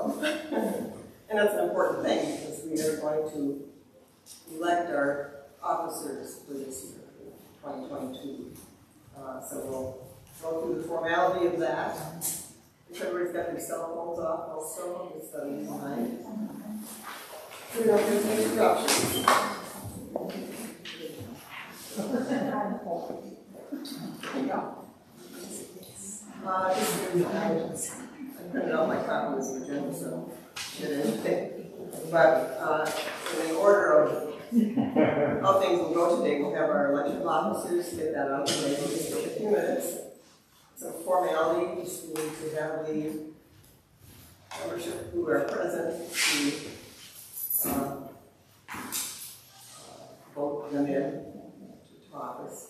So, and that's an important thing because we are going to elect our officers for this year, 2022. So we'll go through the formality of that. If everybody's got their cell phones off also, it's so easy mind. So we don't have any interruptions. I printed out my copies of the agenda, so did anything. But in the order of how things will go today, we'll have our election of officers, get that out of the way, just for a few minutes. Some formality, just we need to have the membership who are present to vote them in to office.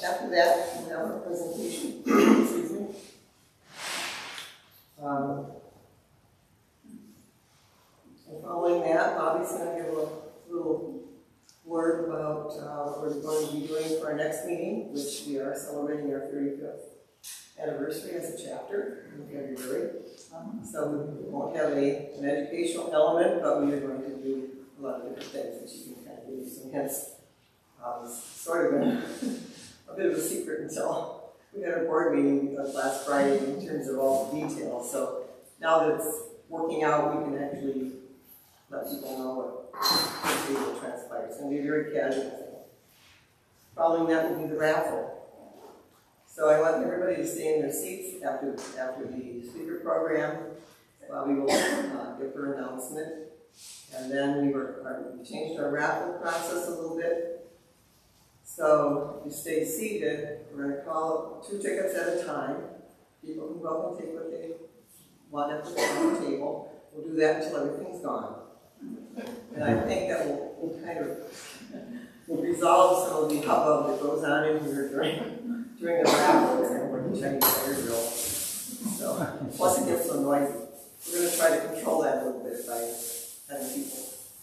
After that, we'll have our presentation. Excuse me. And following that, Bobby's going to give a little word about what we're going to be doing for our next meeting, which we are celebrating our 35th anniversary as a chapter in February. So we won't have an educational element, but we are going to do a lot of different things, which you can kind of give you some hints. It's sort of been a bit of a secret until we had a board meeting last Friday in terms of all the details. So now that it's working out, we can actually let people know what will transpire. It's going to be a very casual thing. Following that will be the raffle. So I want everybody to stay in their seats after the speaker program. We will give her announcement. And then we changed our raffle process a little bit. So if you stay seated, we're going to call 2 tickets at a time. People can go up and take what they want at the table. We'll do that until everything's gone. And I think that will kind of resolve some of the hubbub that goes on in here during the raffle and we're Chinese fire drill. So, plus it gets so noisy. We're going to try to control that a little bit by having people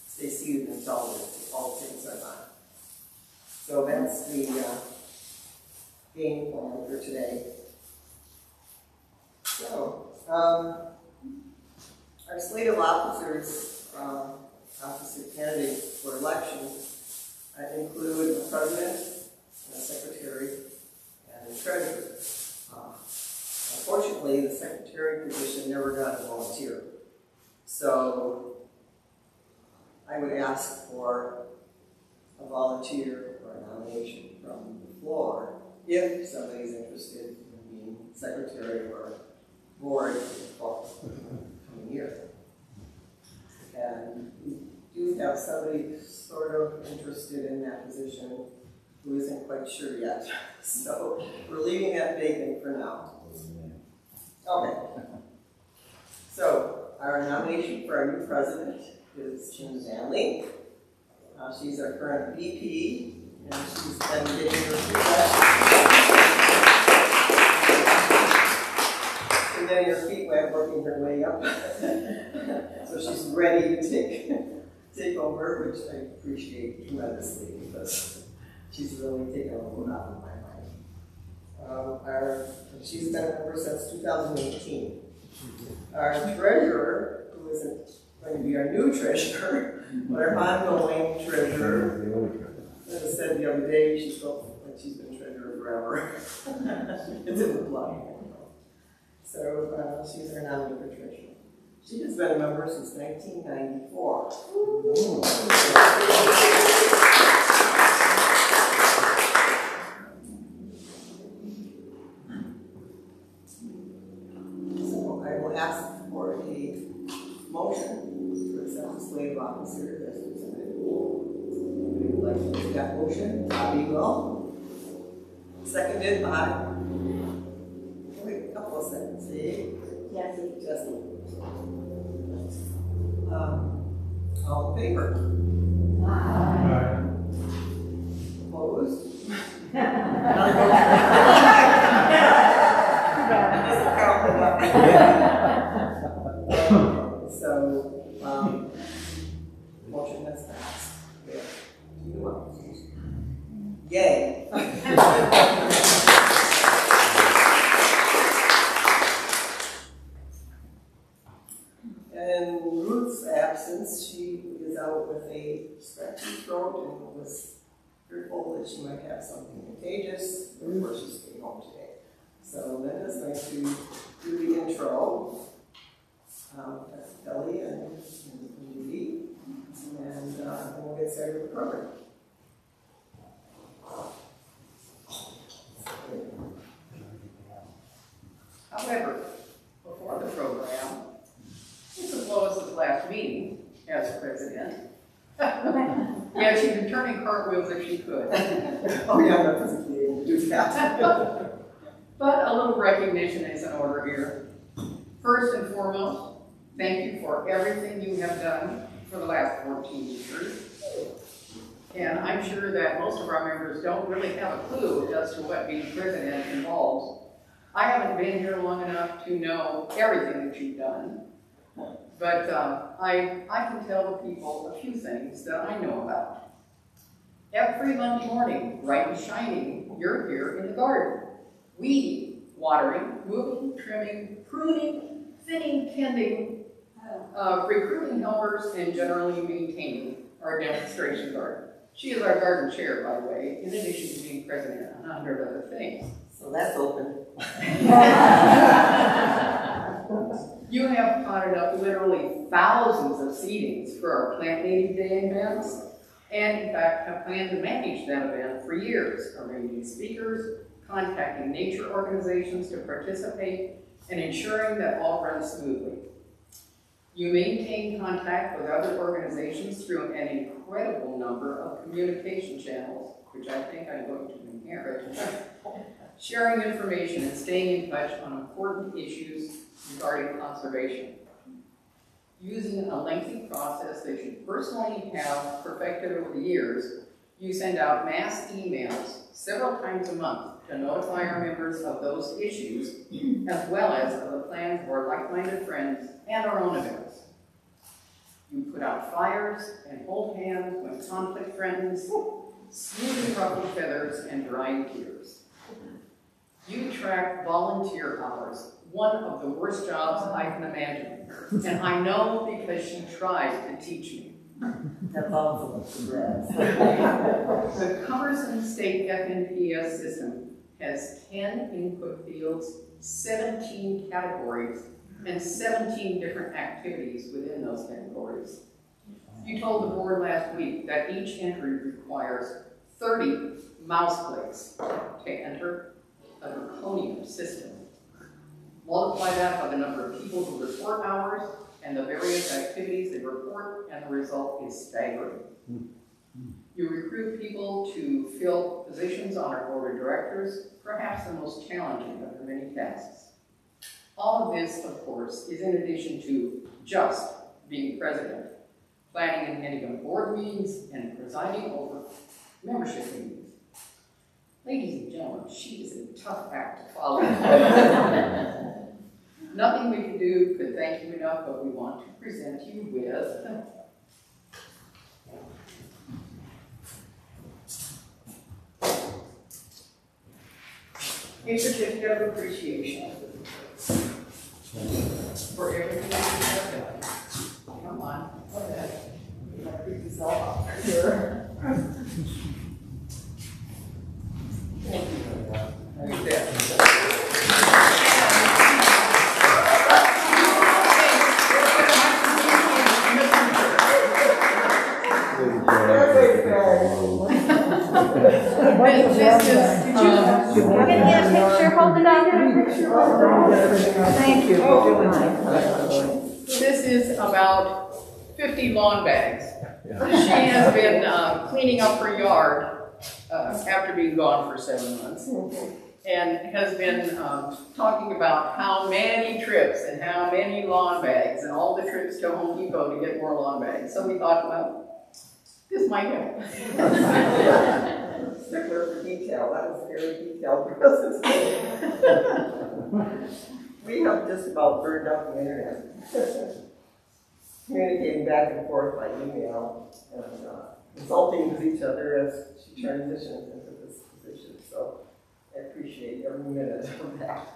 stay seated until all the tickets are gone. So that's the game plan for today. So, our slate of officers, officer candidates for election include a president, and a secretary, and a treasurer. Unfortunately, the secretary position never got a volunteer. So I would ask for a volunteer or a nomination from the floor if somebody's interested in being secretary or board for the coming year. And we do have somebody sort of interested in that position who isn't quite sure yet. So we're leaving that vacant for now. Okay. So our nomination for our new president is Jim Zanley. She's our current VP, and she's been getting her feet wet, working her way up. So she's ready to take over, which I appreciate tremendously because she's really taken a load off of my mind. She's been a member since 2018. Our treasurer, who isn't going to be our new treasurer, but our ongoing treasurer, as I said the other day, she felt like she's been treasurer forever. It's in the blood. So she's our nominee for treasurer. She has been a member since 1994. So I will ask for a motion to accept the slate of officers as presented. Anybody would like to make that motion? Bobby will. Seconded by. Wait a couple of seconds. See? Jesse. All in favor? Aye. Opposed? So, motion has passed. Yay. in Ruth's absence, she is out with a scratchy throat and was fearful that she might have something contagious. Of course, she's staying home today. So Linda's going to do the intro. That's Kelly and Judy. And then we'll get started with the program. However, before the program, Mrs. Lois's last meeting as president, yeah, she's been turning cartwheels if she could. Oh yeah, I'm not physically able to do that. But a little recognition is in order here. First and foremost, thank you for everything you have done for the last 14 years. And I'm sure that most of our members don't really have a clue as to what being president involves. I haven't been here long enough to know everything that you've done, but I can tell the people a few things that I know about. Every Monday morning, bright and shining, you're here in the garden, weeding, watering, moving, trimming, pruning, thinning, tending, recruiting helpers, and generally maintaining our demonstration garden. She is our garden chair, by the way, in addition to being president and 100 other things. So that's open. You have potted up literally thousands of seedings for our Plant Native Day events, and in fact have planned to manage that event for years, arranging speakers, contacting nature organizations to participate, and ensuring that all runs smoothly. You maintain contact with other organizations through an incredible number of communication channels, which I think I'm going to inherit, sharing information and staying in touch on important issues regarding conservation. Using a lengthy process that you personally have perfected over the years, you send out mass emails several times a month to notify our members of those issues, as well as of the plans of our like-minded friends and our own events. You put out fires and hold hands when conflict threatens, smoothing ruffled feathers and drying tears. You track volunteer hours, one of the worst jobs I can imagine. And I know because she tried to teach me. That's awesome. The Cumberson State FNPS system has 10 input fields, 17 categories, and 17 different activities within those categories. You told the board last week that each entry requires 30 mouse clicks to enter a draconian system. Multiply that by the number of people who report hours and the various activities they report, and the result is staggering. You recruit people to fill positions on our board of directors, perhaps the most challenging of the many tasks. All of this, of course, is in addition to just being president, planning and heading board meetings, and presiding over membership meetings. Ladies and gentlemen, she is a tough act to follow. Nothing we can do could thank you enough, but we want to present you with a certificate of appreciation for everything that you have done. Come on, go ahead. You have to pick this all up right here. Thank you. Like that. We're going to get a picture. Hold it up. Thank you. This is about 50 lawn bags. She has been cleaning up her yard after being gone for 7 months, and has been talking about how many trips and how many lawn bags and all the trips to Home Depot to get more lawn bags. So we thought, well, this might help. Stickler for detail. That was a very detailed presentation. We have just about burned up the internet. Communicating back and forth by email and consulting with each other as she transitions into this position. So I appreciate every minute of that.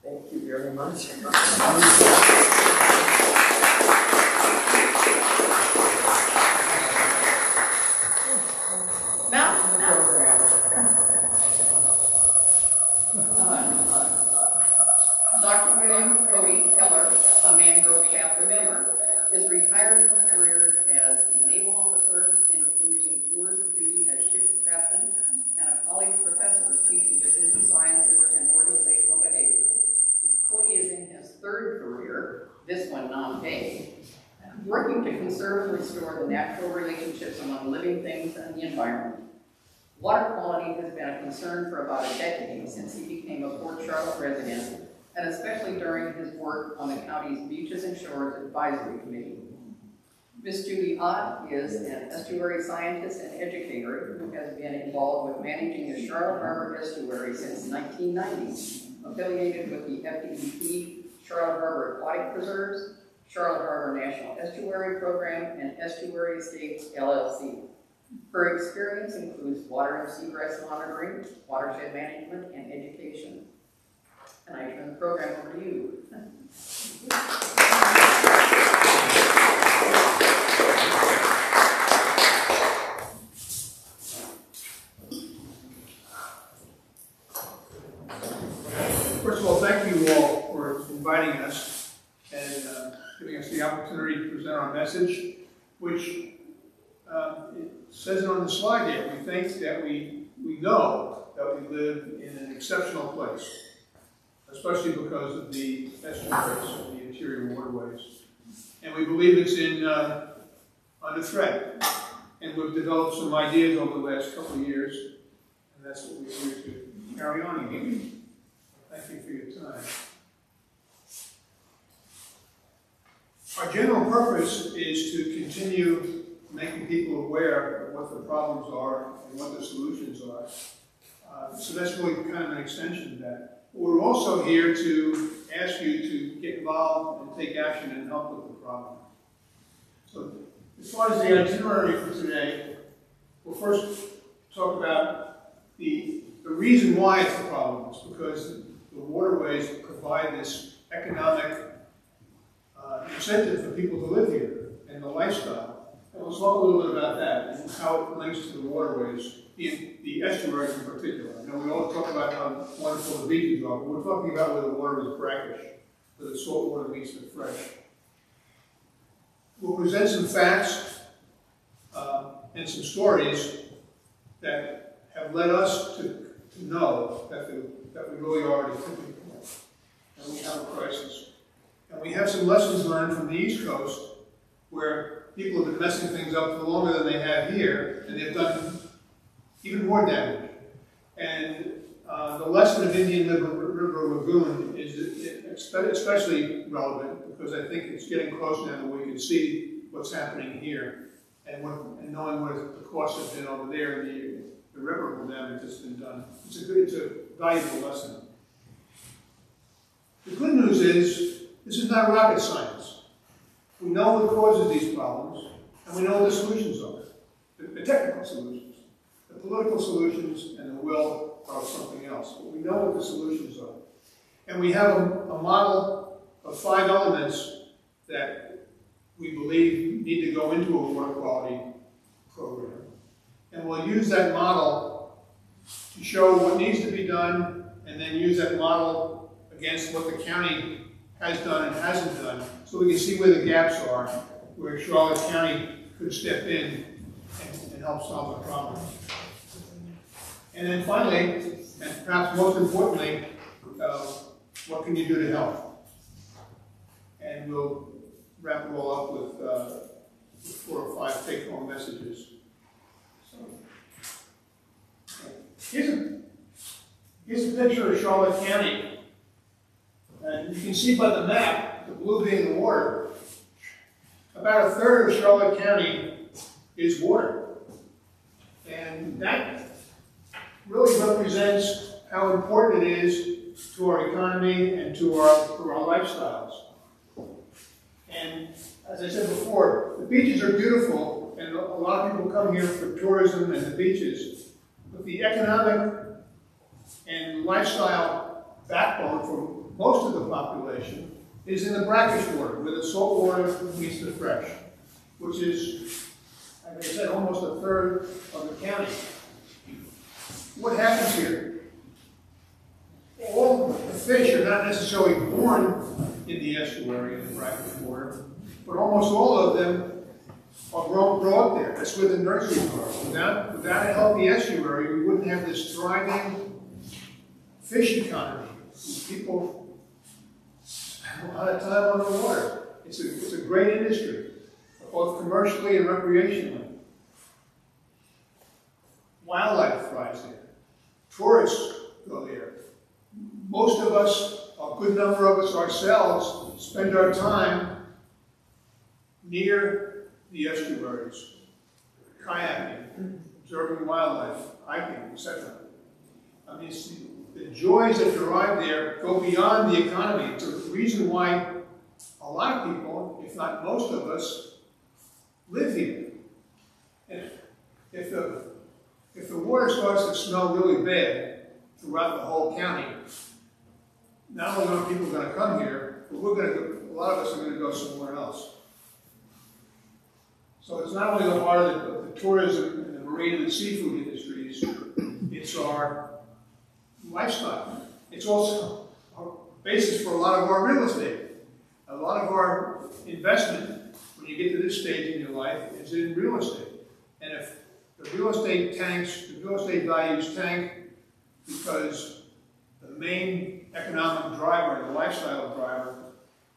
Thank you very much. a Mangrove chapter member, is retired from careers as a naval officer, including tours of duty as ship's captain, and a college professor teaching decision sciences and organizational behavior. Coty is in his third career, this one non-paid, working to conserve and restore the natural relationships among living things and the environment. Water quality has been a concern for about a decade since he became a Port Charlotte resident, and especially during his work on the county's Beaches and Shores Advisory Committee. Ms. Judy Ott is an estuary scientist and educator who has been involved with managing the Charlotte Harbor Estuary since 1990, affiliated with the FDEP, Charlotte Harbor Aquatic Preserves, Charlotte Harbor National Estuary Program, and Estuary Estates, LLC. Her experience includes water and seagrass monitoring, watershed management, and education. And I turn the program over to you. First of all, thank you all for inviting us and giving us the opportunity to present our message, which it says it on the slide here. We think that we know that we live in an exceptional place, especially because of the estuaries and the interior waterways. And we believe it's under threat. And we've developed some ideas over the last couple of years, and that's what we're here to carry on again. Thank you for your time. Our general purpose is to continue making people aware of what the problems are and what the solutions are. So that's really kind of an extension of that. We're also here to ask you to get involved and take action and help with the problem. So as far as the itinerary for today, we'll first talk about the reason why it's a problem. It's because the waterways provide this economic incentive for people to live here and the lifestyle. And we'll talk a little bit about that and how it links to the waterways, the estuaries in particular. You know, we all talk about how wonderful the beaches are, but we're talking about where the water is brackish, where the salt water meets the fresh. We'll present some facts and some stories that have led us to know that we really are at a tipping point, and we have a crisis. And we have some lessons learned from the East Coast, where people have been messing things up for longer than they have here, and they've done even more damage. And the lesson of Indian River Lagoon is especially relevant because I think it's getting close now that we can see what's happening here, and knowing what the costs have been over there and the irreparable damage that's been done. It's a valuable lesson. The good news is, this is not rocket science. We know what causes these problems, and we know what the solutions are. The technical solutions. The political solutions and the will are something else. But we know what the solutions are. And we have a model of 5 elements that we believe need to go into a water quality program. And we'll use that model to show what needs to be done, and then use that model against what the county has done and hasn't done, so we can see where the gaps are, where Charlotte County could step in and help solve the problem. And then finally, and perhaps most importantly, what can you do to help? And we'll wrap it all up with 4 or 5 take-home messages. So, here's a picture of Charlotte County. And you can see by the map, the blue being the water, about 1/3 of Charlotte County is water. And that really represents how important it is to our economy and to our lifestyles. And as I said before, the beaches are beautiful, and a lot of people come here for tourism and the beaches. But the economic and lifestyle backbone for most of the population is in the brackish water, where the salt water meets the fresh, which is, like I said, almost 1/3 of the county. What happens here? All the fish are not necessarily born in the estuary and the brackish water, but almost all of them are grow up there. That's where the nurseries are. Without a healthy estuary, we wouldn't have this thriving fish economy. These people spend a lot of time on the water. It's a great industry, both commercially and recreationally. Wildlife thrives there. Tourists go there. Most of us, a good number of us ourselves, spend our time near the estuaries, kayaking, observing wildlife, hiking, etc. I mean, the joys that derive there go beyond the economy. It's a reason why a lot of people, if not most of us, live here. And if the water starts to smell really bad throughout the whole county, not only are people going to come here, but a lot of us are going to go somewhere else. So it's not only the heart of the tourism and the marine and the seafood industries, it's our lifestyle. It's also our basis for a lot of our real estate. A lot of our investment, when you get to this stage in your life, is in real estate. And if the real estate tanks, the real estate values tank because the main economic driver, the lifestyle driver,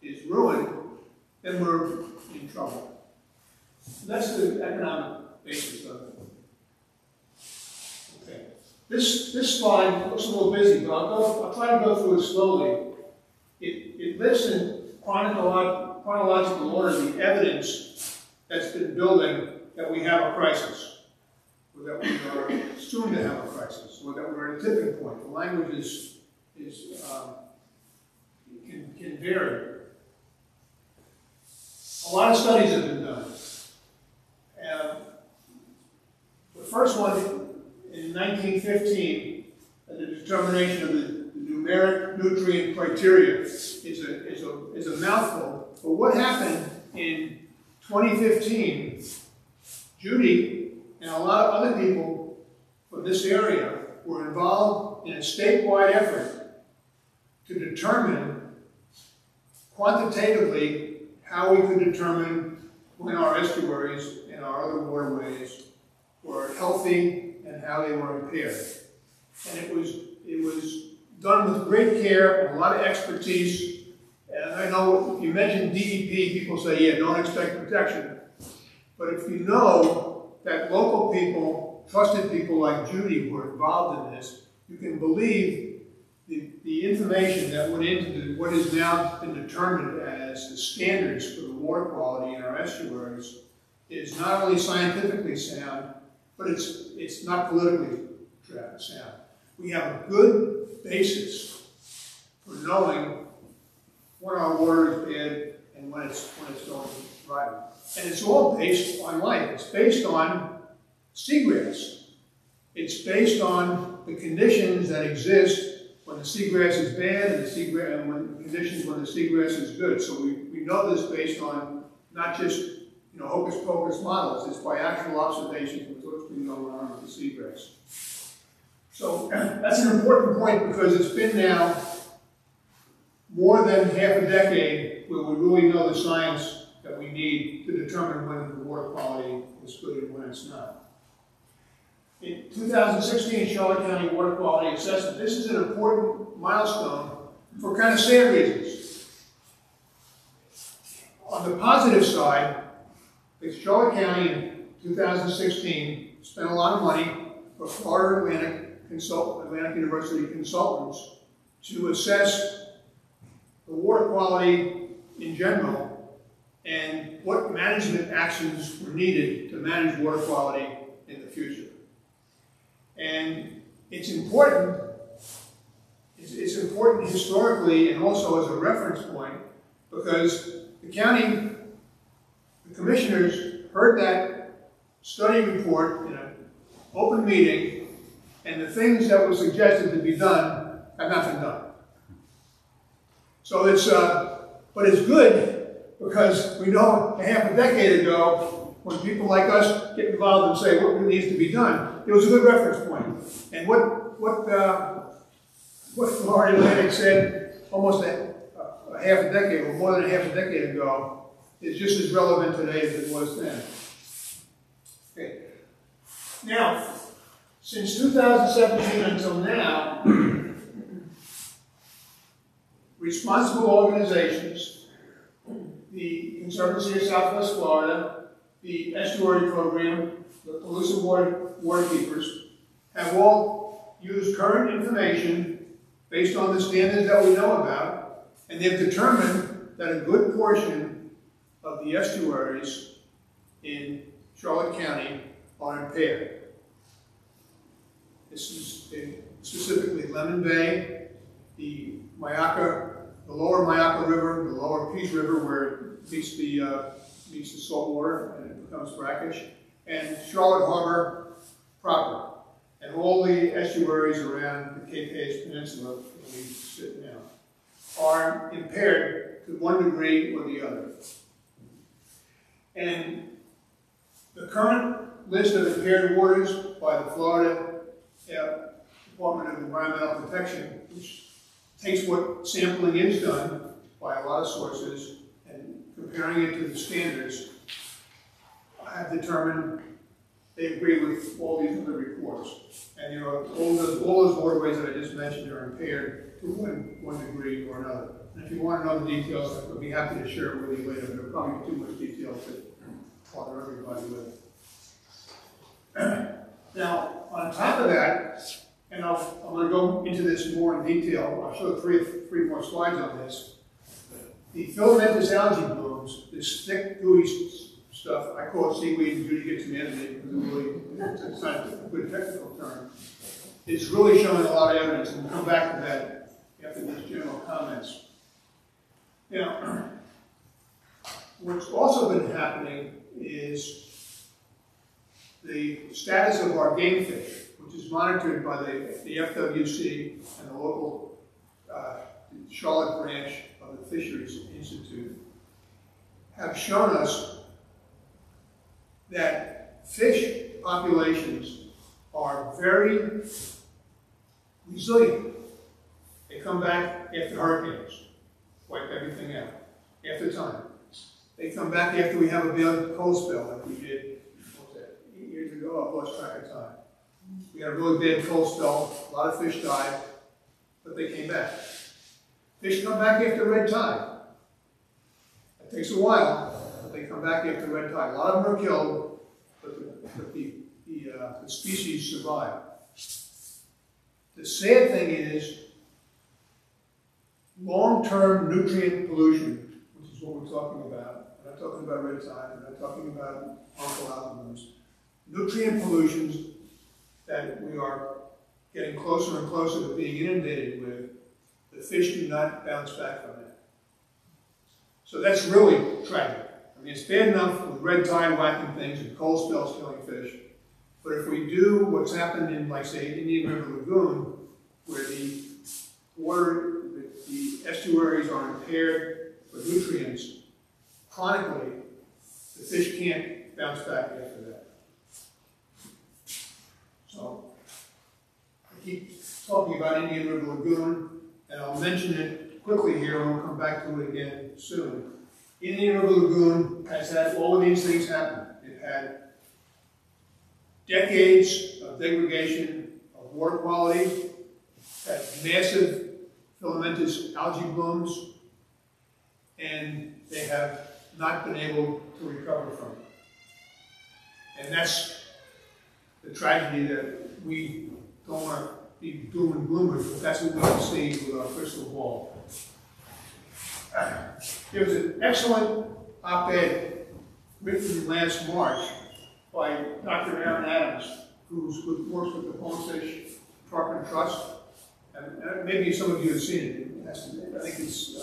is ruined, then we're in trouble. So that's the economic basis of it. Okay. This slide looks a little busy, but I'll try to go through it slowly. It lists in chronological order the evidence that's been building that we have a crisis, or that we are soon to have a crisis, or that we're at a tipping point. The language can vary. A lot of studies have been done. The first one in 1915, the determination of the numeric nutrient criteria is a mouthful. But what happened in 2015, Judy and a lot of other people from this area were involved in a statewide effort to determine quantitatively how we could determine when our estuaries and our other waterways were healthy and how they were impaired. And it was done with great care and a lot of expertise. And I know if you mention DEP, people say, yeah, don't expect protection. But if you know that local people, trusted people like Judy were involved in this, you can believe the information that went into what has now been determined as the standards for the water quality in our estuaries is not only scientifically sound, but it's not politically sound. We have a good basis for knowing when our water is bad and when it's going right. And it's all based on life. It's based on seagrass. It's based on the conditions that exist when the seagrass is bad and when the conditions when the seagrass is good. So we know this based on not just hocus pocus models. It's by actual observations of what's been going on with the seagrass. So that's an important point because it's been now more than half a decade where we really know the science that we need to determine when the water quality is good and when it's not. In 2016 Charlotte County Water Quality Assessment, this is an important milestone for kind of sad reasons. On the positive side, Charlotte County in 2016 spent a lot of money for Florida Atlantic University consultants to assess the water quality in general and what management actions were needed to manage water quality in the future. And it's important historically and also as a reference point because the commissioners heard that study report in an open meeting, and the things that were suggested to be done have not been done. So but it's good because we know a half a decade ago, when people like us get involved and say what needs to be done, it was a good reference point. And what Florida Atlantic said almost a half a decade, or more than half a decade ago, is just as relevant today as it was then. Okay. Now, since 2017 until now, responsible organizations, the Conservancy of Southwest Florida, the Estuary Program, the Pollution Waterkeepers, have all used current information based on the standards that we know about, and they've determined that a good portion of the estuaries in Charlotte County are impaired. This is specifically Lemon Bay, the lower Mayaca River, the lower Peace River where it meets the salt water and it becomes brackish, and Charlotte Harbor proper, and all the estuaries around the Cape Hayes Peninsula where we sit now are impaired to one degree or the other. And the current list of impaired waters by the Florida Department of Environmental Protection, which takes what sampling is done by a lot of sources and comparing it to the standards, have determined they agree with all these other reports. And you know, all those waterways that I just mentioned are impaired to one degree or another. And if you want to know the details, I'd be happy to share it with you later, but there'll probably be too much detail to bother everybody with. Now, on top of that, and I'm going to go into this more in detail. I'll show three more slides on this. The filamentous algae blooms, this thick, gooey stuff, I call it seaweed, and Judy gets mad at me because it's not a good technical term. It's really showing a lot of evidence, and we'll come back to that after these general comments. Now, what's also been happening is the status of our game fish, which is monitored by the FWC and the local Charlotte branch of the Fisheries Institute, have shown us that fish populations are very resilient. They come back after hurricanes, wipe everything out, after time. They come back after we have a big cold spell like we did, what was that, 8 years ago? I've lost track of time. We had a really bad cold spell, a lot of fish died, but they came back. Fish come back after red tide. It takes a while, but they come back after red tide. A lot of them are killed, but the species survive. The sad thing is, long-term nutrient pollution, which is what we're talking about. We're not talking about red tide, we're not talking about harmful algal blooms. Nutrient pollutions that we are getting closer and closer to being inundated with, the fish do not bounce back from that. So that's really tragic. I mean, it's bad enough with red tide whacking things and cold spells killing fish, but if we do what's happened in, like, say, Indian River Lagoon, where the water, the estuaries are impaired with nutrients chronically, the fish can't bounce back after that. So, I keep talking about Indian River Lagoon, and I'll mention it quickly here, and we'll come back to it again soon. Indian River Lagoon has had all of these things happen. It had decades of degradation of water quality, had massive filamentous algae blooms, and they have not been able to recover from it. And that's the tragedy that we don't want to be doom and gloomers, but that's what we can see with our crystal ball. There was an excellent op-ed written last March by Dr. Aaron Adams, who works with the Homefish Department Trust. And maybe some of you have seen it. I think it's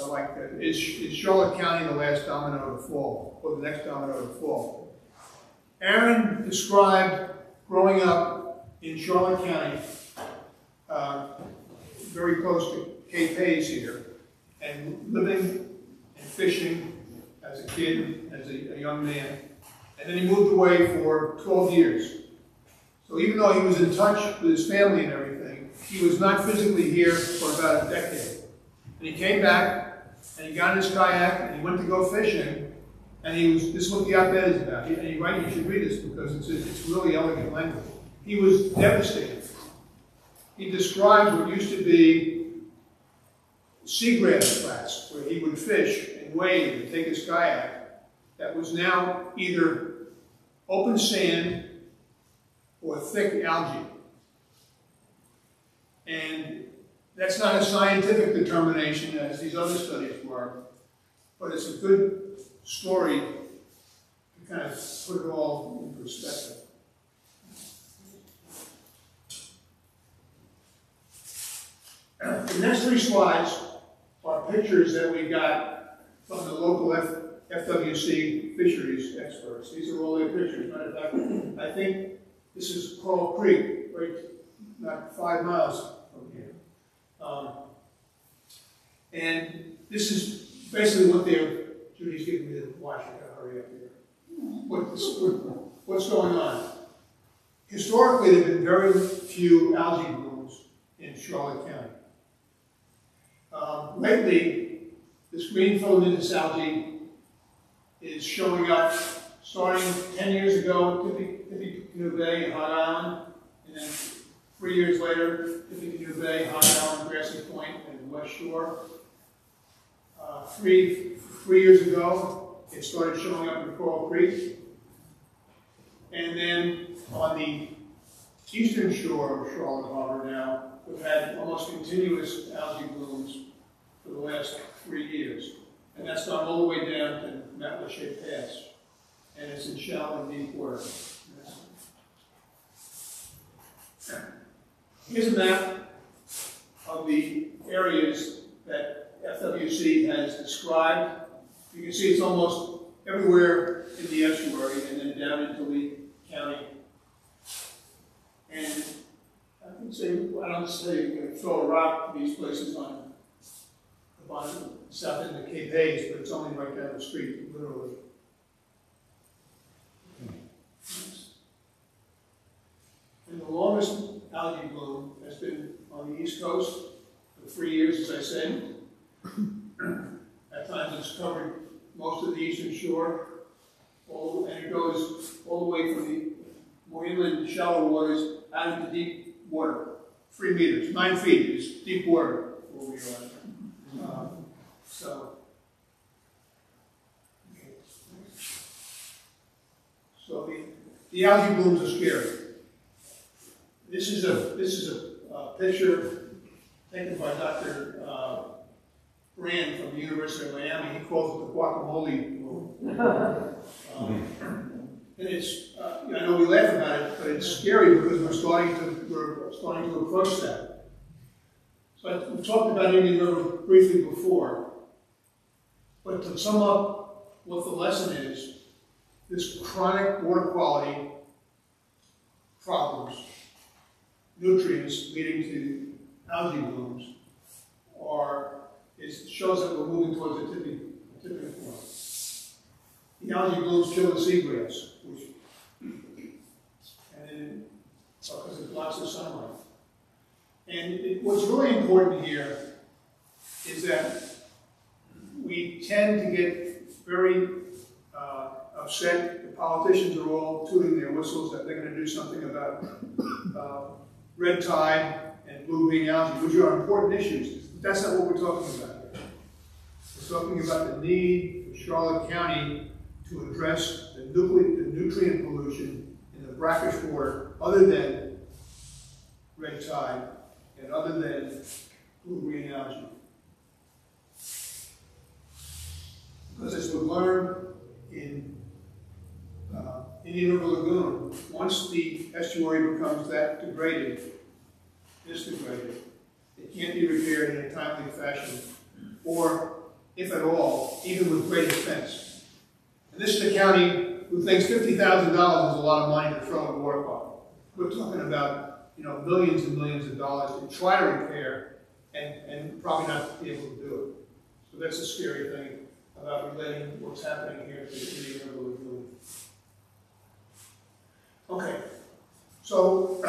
is Charlotte County the last domino to fall, or the next domino to fall? Aaron described growing up in Charlotte County, very close to Cape Hayes here, and living and fishing as a kid, as a young man. And then he moved away for 12 years. So even though he was in touch with his family and everything, he was not physically here for about a decade. And he came back, and he got in his kayak, and he went to go fishing, and this is what the op-ed is about. And you should read this because it's really elegant language. He was devastated. He describes what used to be seagrass flats, where he would fish and wade and take his kayak, that was now either open sand or thick algae. And that's not a scientific determination as these other studies were, but it's a good story to kind of put it all in perspective. The next three slides are pictures that we got from the local FWC fisheries experts. These are all their pictures. Matter of fact, I think this is Coral Creek, right, not 5 miles from here. And this is basically what Judy's giving me to watch. I gotta hurry up here. What's going on? Historically, there have been very few algae blooms in Charlotte County. Lately, this green filamentous algae is showing up starting 10 years ago at Tippecanoe Bay and Hot Island, and then 3 years later, Tippecanoe Bay, Hot Island, Grassy Point, and West Shore. 3 years ago, it started showing up in Coral Creek. And then on the eastern shore of Charlotte Harbor now, we've had almost continuous algae blooms for the last 3 years. And that's gone all the way down to Matlacha Pass. And it's in shallow and deep water. Here's a map of the areas that FWC has described. You can see it's almost everywhere in the estuary and then down into Lee County. And I don't say you're going to throw a rock to these places on south end of Cape Hayes, but it's only right down the street, literally. And the longest algae bloom has been on the East Coast for 3 years, as I said. At times it's covered most of the eastern shore, and it goes all the way from the more inland shallow waters out into deep water. 3 meters, 9 feet is deep water where we are. So the algae blooms are scary. This is a picture taken by Dr. Rand from the University of Miami. He calls it the guacamole bloom. And it's I know we laugh about it, but it's scary because we're starting to approach that. So we talked about Indian River briefly before, but to sum up what the lesson is, this chronic water quality problems, nutrients leading to algae blooms, shows that we're moving towards a tipping point. The algae blooms kill the seagrass, because it blocks the sunlight. And what's really important here is that we tend to get very upset. The politicians are all tooting their whistles that they're going to do something about red tide and blue-green algae, which are important issues. But that's not what we're talking about here. We're talking about the need for Charlotte County to address the nutrient pollution in the brackish water other than red tide and other than blue-green algae. Because as we've learned in Indian River Lagoon, once the estuary becomes that degraded, it can't be repaired in a timely fashion, or, if at all, even with great expense. And this is a county who thinks $50,000 is a lot of money to throw at a water bottle. We're talking about millions and millions of dollars to try to repair and probably not be able to do it. So that's a scary thing about relating what's happening here to the Indian River Lagoon. Okay, so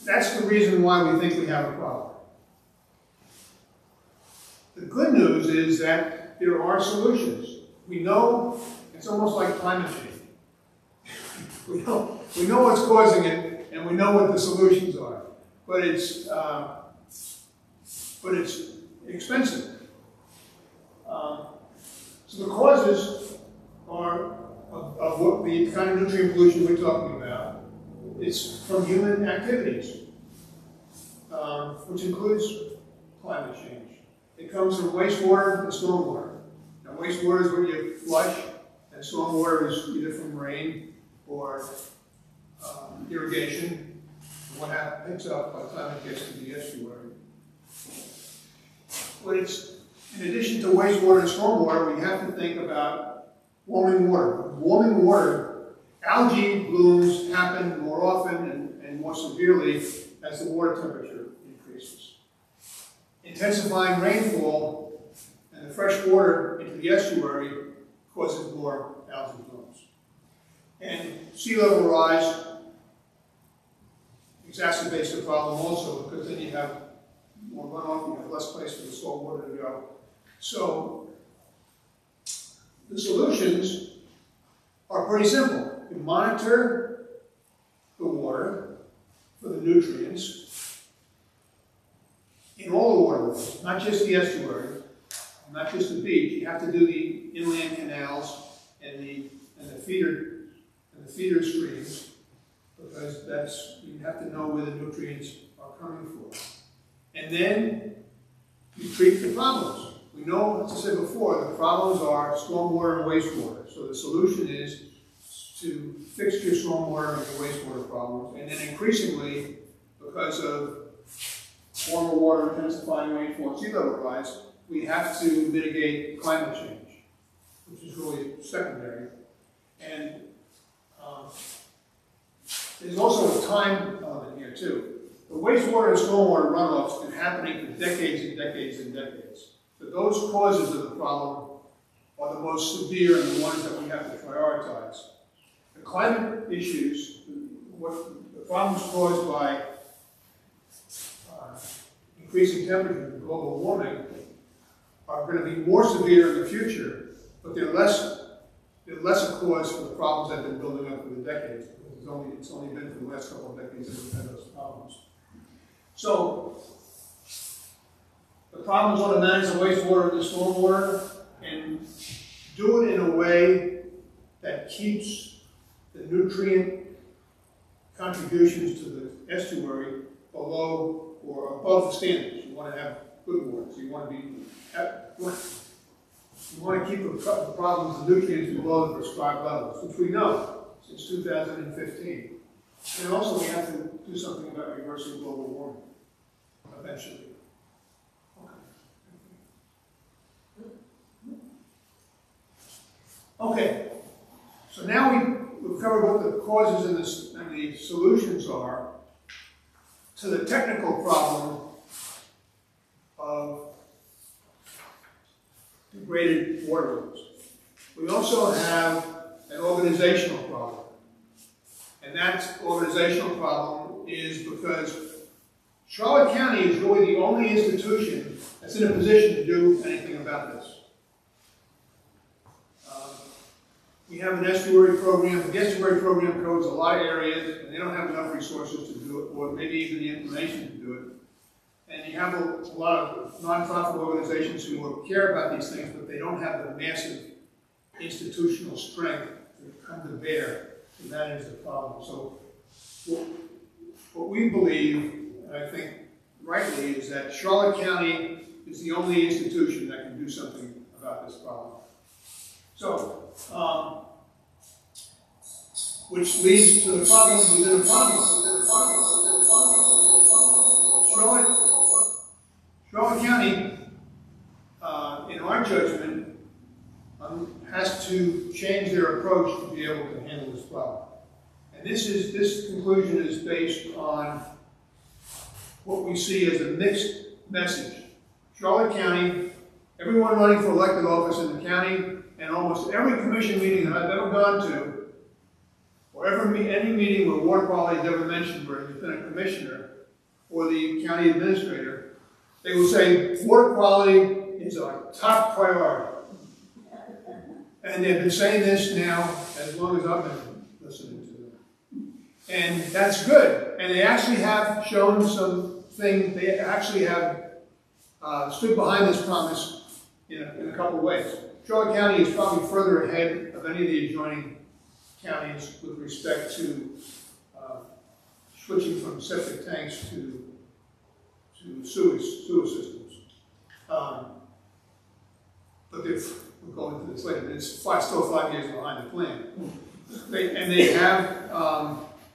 that's the reason why we think we have a problem. good news is that there are solutions. We know it's almost like climate change. We know what's causing it, and we know what the solutions are. But it's expensive. So the causes are of what the kind of nutrient pollution we're talking about. It's from human activities, which includes climate change. It comes from wastewater and stormwater. Now, wastewater is what you flush, and stormwater is either from rain or irrigation. What picks up by the time it gets to the estuary. But in addition to wastewater and stormwater, we have to think about warming water. Warming water, algae blooms happen more often and more severely as the water temperature increases. Intensifying rainfall and the fresh water into the estuary causes more algae blooms. And sea level rise exacerbates the problem also, because then you have more runoff, you have less place for the salt water to go. So the solutions are pretty simple. You monitor the water for the nutrients in all the waterways, not just the estuary, not just the beach. You have to do the inland canals and the feeder streams, because you have to know where the nutrients are coming from. And then you treat the problems. We know, as I said before, the problems are stormwater and wastewater. So the solution is to fix your stormwater and your wastewater problems. And then increasingly, because of warmer water, intensifying rainfall, and sea level rise, we have to mitigate climate change, which is really secondary. And there's also a time element here too. The wastewater and stormwater runoffs have been happening for decades and decades and decades. So those causes of the problem are the most severe and the ones that we have to prioritize. The climate issues, the problems caused by increasing temperatures and global warming, are going to be more severe in the future, but they're less a cause for the problems that have been building up for the decades. It's only been for the last couple of decades that we've had those problems. So the problems are to manage the wastewater and the stormwater and do it in a way that keeps the nutrient contributions to the estuary below or above the standards. You want to have good waters. You want to keep the problems, the nutrients below the prescribed levels, which we know since 2015. And also we have to do something about reversing global warming eventually. Okay, so now we've covered what the causes and the solutions are to the technical problem of degraded waterways. We also have an organizational problem. And that organizational problem is because Charlotte County is really the only institution that's in a position to do anything about this. We have an estuary program. The estuary program covers a lot of areas, and they don't have enough resources to do it, or maybe even the information to do it. And you have a lot of nonprofit organizations who care about these things, but they don't have the massive institutional strength to come to bear to manage the problem. So what we believe, and I think rightly, is that Charlotte County is the only institution that can do something about this problem. So, which leads to the problem within a problem. Charlotte County, in our judgment, has to change their approach to be able to handle this problem. And this conclusion is based on what we see as a mixed message. Charlotte County, everyone running for elected office in the county, and almost every commission meeting that I've ever gone to, or any meeting where water quality is ever mentioned, where there's been a commissioner or the county administrator, they will say water quality is our top priority. And they've been saying this now as long as I've been listening to them. And that's good. And they actually have shown some things, they actually have stood behind this promise in a couple of ways. Charlotte County is probably further ahead of any of the adjoining counties with respect to switching from septic tanks to sewer systems. But we'll go into this later, but it's still 5 years behind the plan. They have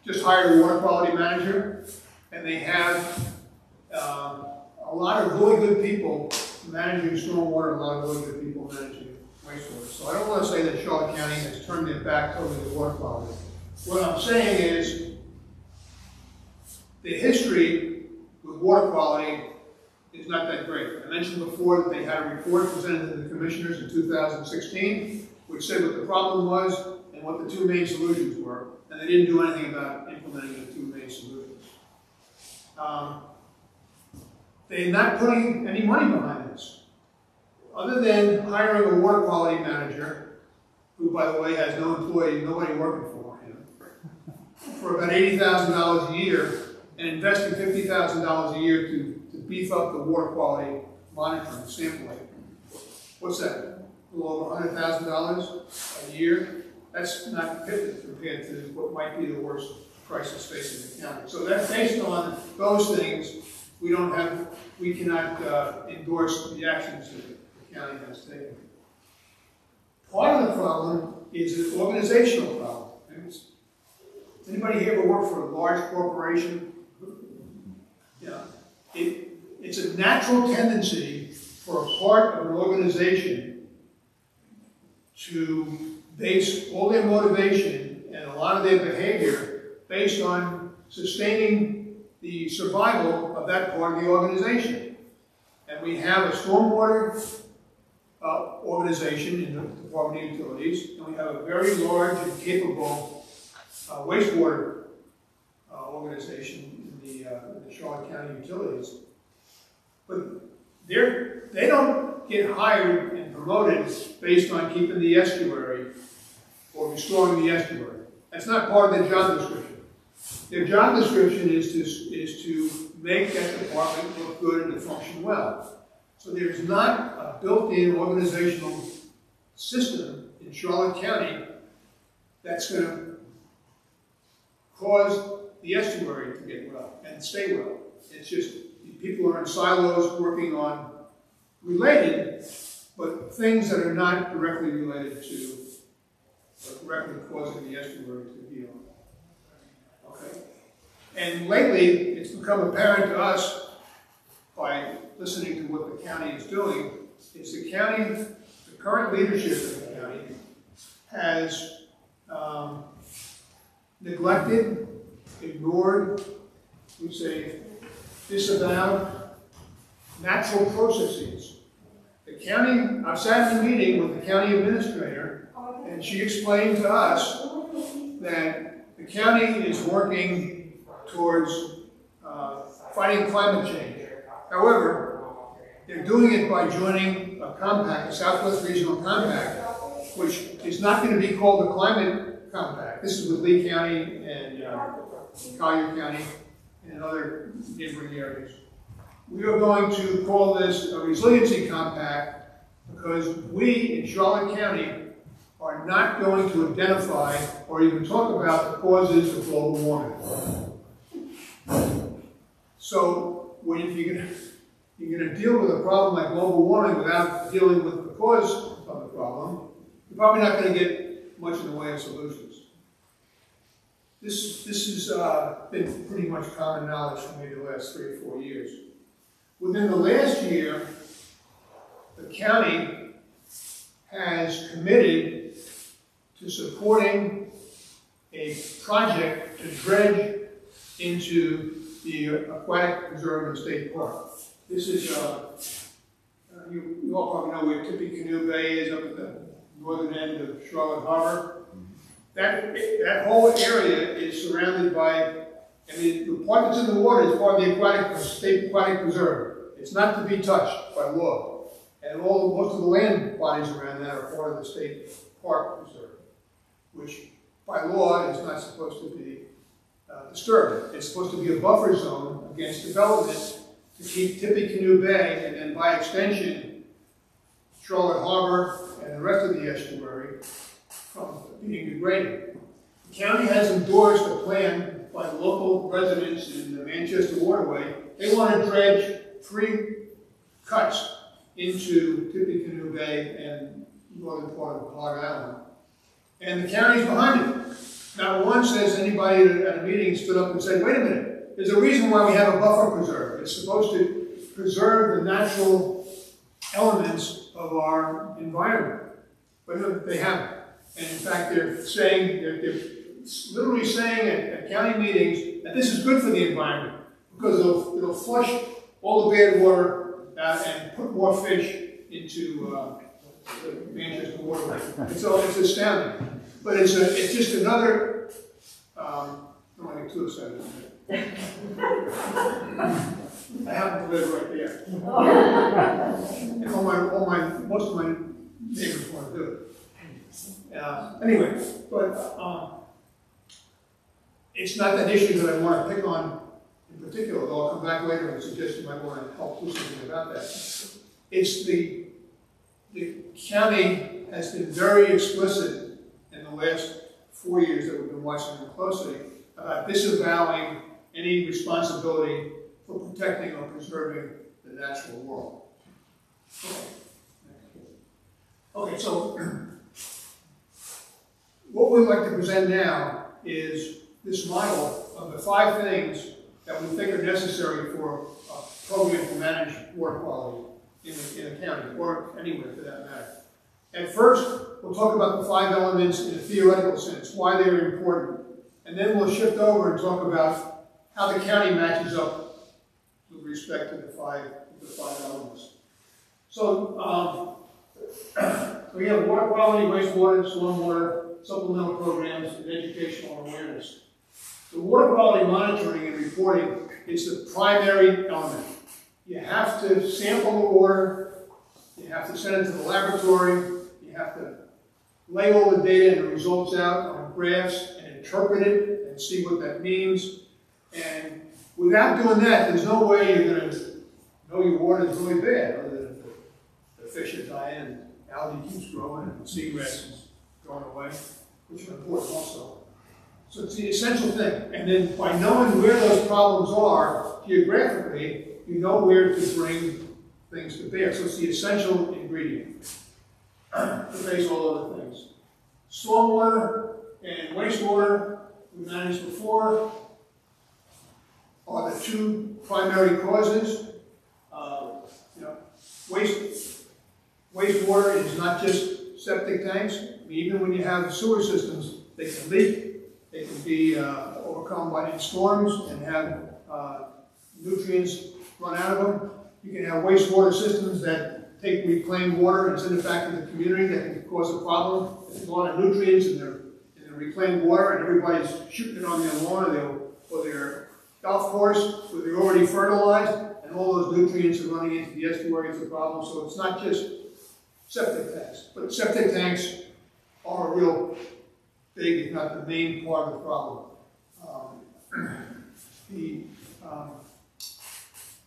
just hired a water quality manager, and they have a lot of really good people managing stormwater, a lot of really good people managing wastewater. So I don't want to say that Charlotte County has turned their back totally to water quality. What I'm saying is the history with water quality is not that great. I mentioned before that they had a report presented to the commissioners in 2016, which said what the problem was and what the two main solutions were, and they didn't do anything about implementing the two main solutions. They're not putting any money behind this, other than hiring a water quality manager, who, by the way, has no employee, nobody working for him, for about $80,000 a year, and investing $50,000 a year to beef up the water quality monitoring sampling. What's that? A little over $100,000 a year? That's not pitiful compared to what might be the worst crisis facing the county. So that's based on those things. We cannot endorse the actions that the county has taken. Part of the problem is an organizational problem. Anybody here ever work for a large corporation? Yeah. It's a natural tendency for a part of an organization to base all their motivation and a lot of their behavior based on sustaining the survival of that part of the organization. And we have a stormwater organization in the Department of Utilities, and we have a very large and capable wastewater organization in the Charlotte County Utilities. But they don't get hired and promoted based on keeping the estuary or restoring the estuary. That's not part of their job description. Their job description is to make that department look good and to function well. So there's not a built-in organizational system in Charlotte County that's going to cause the estuary to get well and stay well. It's just people are in silos working on related, but things that are not directly related to or directly causing the estuary to heal. Okay? And lately, it's become apparent to us by listening to what the county is doing, is the current leadership of the county has neglected, ignored, we say, disavowed natural processes. The county, I sat in a meeting with the county administrator, and she explained to us that the county is working towards fighting climate change. However, they're doing it by joining a compact, a Southwest Regional Compact, which is not going to be called the Climate Compact. This is with Lee County and Collier County and other neighboring areas. We are going to call this a Resiliency Compact because we in Charlotte County are not going to identify or even talk about the causes of global warming. So when you're going to deal with a problem like global warming without dealing with the cause of the problem, you're probably not going to get much in the way of solutions. This has been pretty much common knowledge for me the last 3 or 4 years. Within the last year, the county has committed to supporting a project to dredge into the aquatic preserve and state park. This is, you all probably know where Tippecanoe Bay is up at the northern end of Charlotte Harbor. That whole area is surrounded by, the part that's in the water is part of the state aquatic preserve. It's not to be touched by law. And most of the land bodies around that are part of the state park reserve, which by law is not supposed to be disturbed. It's supposed to be a buffer zone against development to keep Tippecanoe Bay, and then by extension, Charlotte Harbor and the rest of the estuary from being degraded. The county has endorsed a plan by local residents in the Manchester Waterway. They want to dredge 3 cuts into Tippecanoe Bay and northern part of Hog Island. And the county's behind it. Not once has anybody at a meeting stood up and said, wait a minute, there's a reason why we have a buffer preserve. It's supposed to preserve the natural elements of our environment. But no, they haven't. And in fact, they're literally saying at county meetings that this is good for the environment because it'll flush all the bad water out and put more fish into the Manchester Waterway. So it's astounding. But it's just another, I don't want to get too excited. I happen to live right there. And most of my neighbors want to do it. Anyway, but it's not that issue that I want to pick on in particular, though I'll come back later and suggest you might want to help do something about that. It's the county has been very explicit in the last 4 years that we've been watching them closely about disavowing any responsibility for protecting or preserving the natural world. Okay, so what we'd like to present now is this model of the 5 things that we think are necessary for a program to manage water quality in a county, or anywhere for that matter. At first, we'll talk about the 5 elements in a theoretical sense, why they're important, and then we'll shift over and talk about how the county matches up with respect to the five elements. So we have water quality, wastewater, stormwater, supplemental programs, and educational awareness. The water quality monitoring and reporting is the primary element. You have to sample the water, you have to send it to the laboratory, you have to lay all the data and the results out on graphs and interpret it and see what that means. And without doing that, there's no way you're going to know your water is really bad, other than the fish are dying and algae keeps growing and seagrass is going away, which are important also. So it's the essential thing. And then by knowing where those problems are geographically, you know where to bring things to bear. So it's the essential ingredient to face all other things. Stormwater and wastewater, we managed before, are the 2 primary causes. Wastewater is not just septic tanks. Even when you have sewer systems, they can leak. They can be overcome by storms and have nutrients run out of them. You can have wastewater systems that take reclaimed water and send it back to the community. That can cause a problem. There's a lot of nutrients in the reclaimed water, and everybody's shooting it on their lawn or their golf course where they're already fertilized, and all those nutrients are running into the estuary as a problem. So it's not just septic tanks, but septic tanks are a real big, if not the main part of the problem.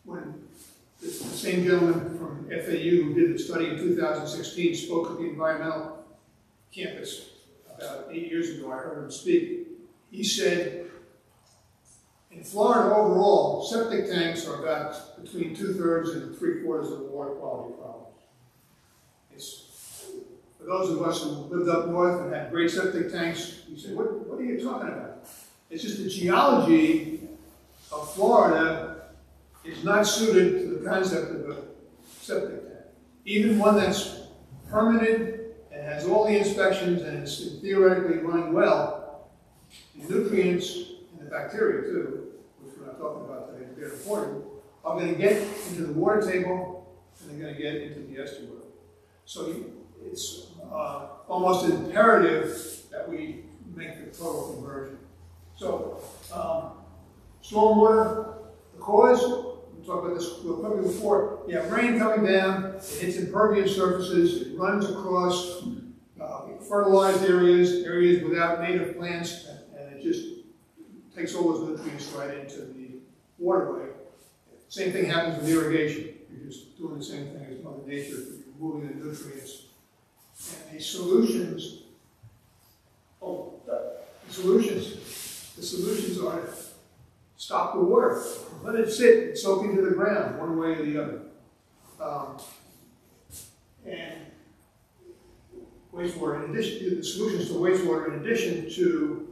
When the same gentleman from FAU who did the study in 2016 spoke at the environmental campus about 8 years ago, I heard him speak. He said, in Florida overall, septic tanks are about between 2/3 and 3/4 of the water quality problem. For those of us who lived up north and had great septic tanks, you say, what are you talking about? It's just the geology of Florida is not suited to the concept of a septic tank. Even one that's permitted and has all the inspections and is theoretically running well, the nutrients and the bacteria too, which we're not talking about today, they're important, are going to get into the water table and they're going to get into the estuary. So it's almost imperative that we make the total conversion. So stormwater, the cause, we talked about this real quickly before, you have rain coming down, it hits impervious surfaces, it runs across fertilized areas without native plants, and it just takes all those nutrients right into the waterway. Same thing happens with irrigation. You're just doing the same thing as Mother Nature, you're moving the nutrients. And the solutions are to stop the water. Let it sit and soak into the ground, one way or the other. And wastewater, in addition, the solutions to wastewater, in addition to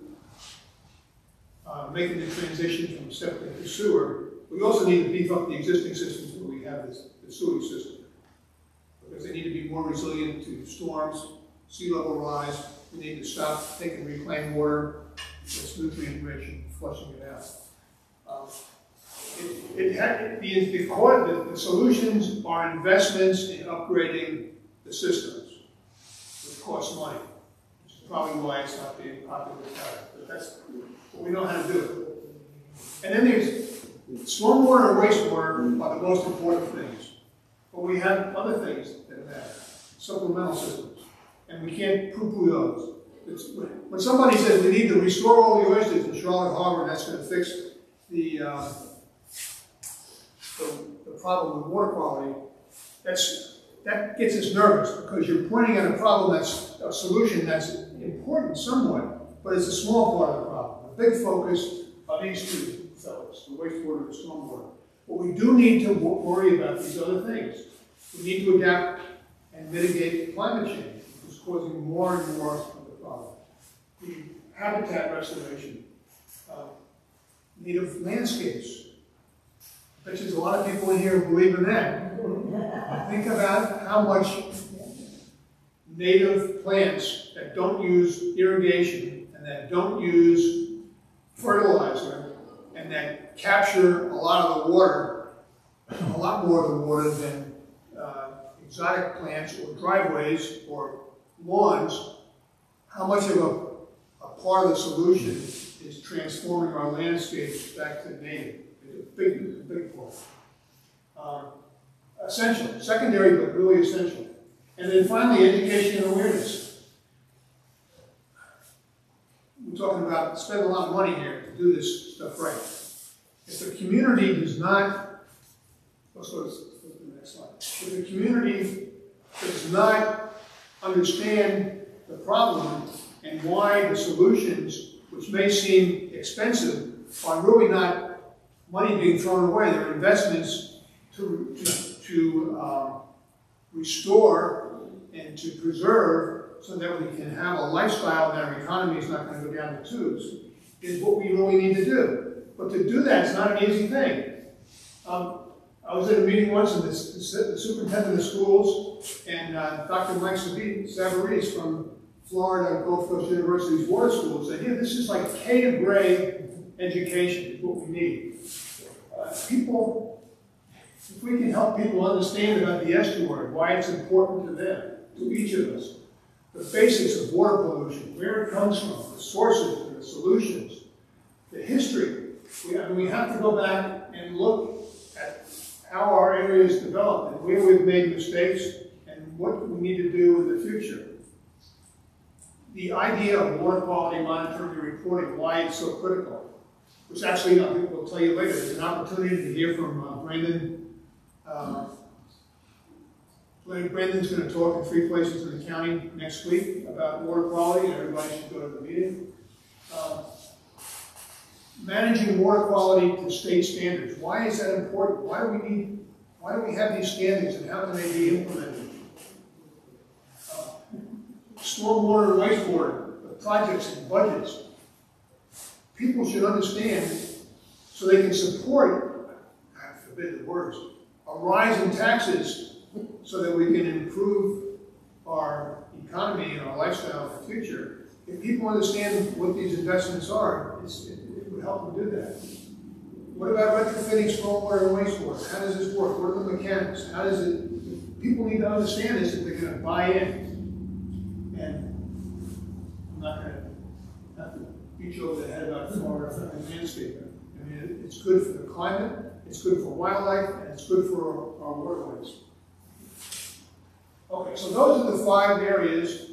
making the transition from septic to sewer, we also need to beef up the existing systems where we have the sewage system. Because they need to be more resilient to storms, sea level rise. We need to stop taking reclaimed water that's nutrient rich and flushing it out. The solutions are investments in upgrading the systems, which costs money, which is probably why it's not being popular with Keller. But that's what we know how to do. And then there's stormwater and wastewater are the most important things. But we have other things that matter, supplemental systems, and we can't poo-poo those. When somebody says we need to restore all the oysters in Charlotte Harbor, and that's going to fix the problem with water quality, that gets us nervous, because you're pointing at a problem that's a solution that's important somewhat, but it's a small part of the problem. The big focus are these two fellows, the wastewater and the stormwater. But we do need to worry about these other things. We need to adapt and mitigate climate change, which is causing more and more of the problem. The habitat restoration, native landscapes. I bet there's a lot of people in here who believe in that. Think about how much native plants that don't use irrigation and that don't use fertilizer and that capture a lot of the water, a lot more of the water than exotic plants or driveways or lawns, how much of a part of the solution is transforming our landscapes back to native. It's a big part. Essential, secondary, but really essential. And then finally, education and awareness. We're talking about spending a lot of money here to do this stuff right. If the community does not, let's go to the next slide. If the community does not understand the problem and why the solutions, which may seem expensive, are really not money being thrown away. They're investments to restore and to preserve so that we can have a lifestyle and our economy is not going to go down the tubes, is what we really need to do. But to do that is not an easy thing. I was at a meeting once, and the superintendent of schools and Dr. Mike Savarese from Florida Gulf Coast University's water school said, yeah, this is like K to grade education is what we need. People, if we can help people understand about the estuary, why it's important to them, to each of us, the basics of water pollution, where it comes from, the sources and the solutions, the history. We have to go back and look at how our areas developed and where we've made mistakes and what we need to do in the future. The idea of water quality monitoring and reporting, why it's so critical, which actually, we'll tell you later, there's an opportunity to hear from Brandon. Brandon's going to talk in 3 places in the county next week about water quality, and everybody should go to the meeting. Managing water quality to state standards. Why is that important? Why do we have these standards, and how can they be implemented? Stormwater and wastewater, the projects and budgets. People should understand so they can support, I forbid the words, a rise in taxes so that we can improve our economy and our lifestyle in the future. If people understand what these investments are, it would help them do that. What about retrofitting stormwater and wastewater? How does this work? What are the mechanics? How does it? People need to understand this if they're going to buy in. And I'm not going to have to beat you over the head about Florida and landscaping. I mean, it's good for the climate. it's good for wildlife, and it's good for our waterways. Okay, so those are the 5 areas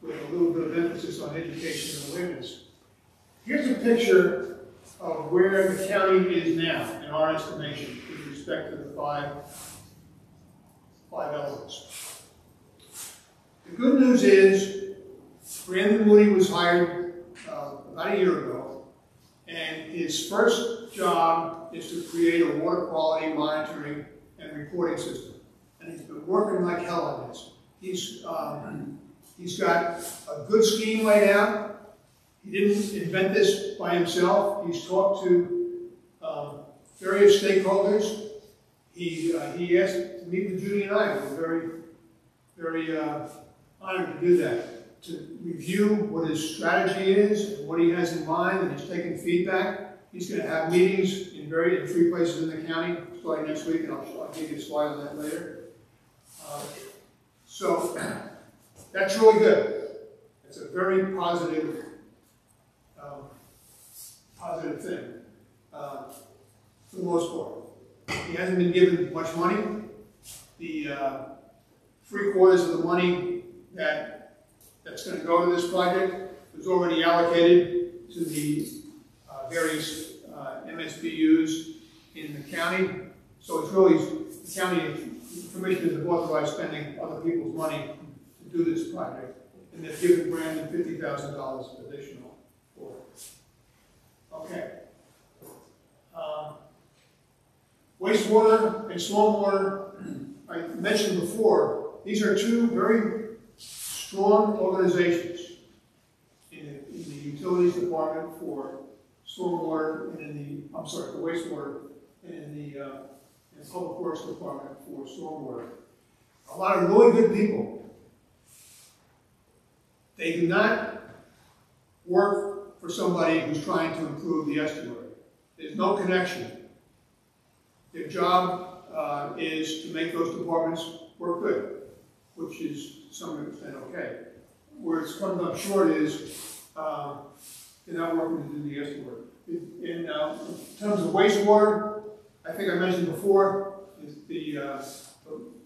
with a little bit of emphasis on education and awareness. Here's a picture of where the county is now, in our estimation, with respect to the five elements. The good news is, Brandon Moody was hired about a year ago, and his first job is to create a water quality monitoring and reporting system. And he's been working like hell on this. He's got a good scheme laid out. He didn't invent this by himself. He's talked to various stakeholders. He asked to meet with Judy and I. We're very honored to do that, to review what his strategy is, and what he has in mind, and he's taking feedback. He's going to have meetings in 3 places in the county starting next week, and I'll give you a slide on that later. So that's really good. It's a very positive thing for the most part. He hasn't been given much money. The 3/4 of the money that's going to go to this project was already allocated to the various MSBUs in the county. So it's really the county commissioners have authorized spending other people's money to do this project, and they've given Brandon $50,000 additional for it. Okay. Wastewater and stormwater, I mentioned before, these are 2 very strong organizations in the utilities department for stormwater, and for wastewater, and in the public works department for stormwater. A lot of really good people. They do not work for somebody who's trying to improve the estuary. There's no connection. Their job is to make those departments work good, which is to some extent okay. Where it's come up short is they're not working to do the estuary. In terms of wastewater, I think I mentioned before,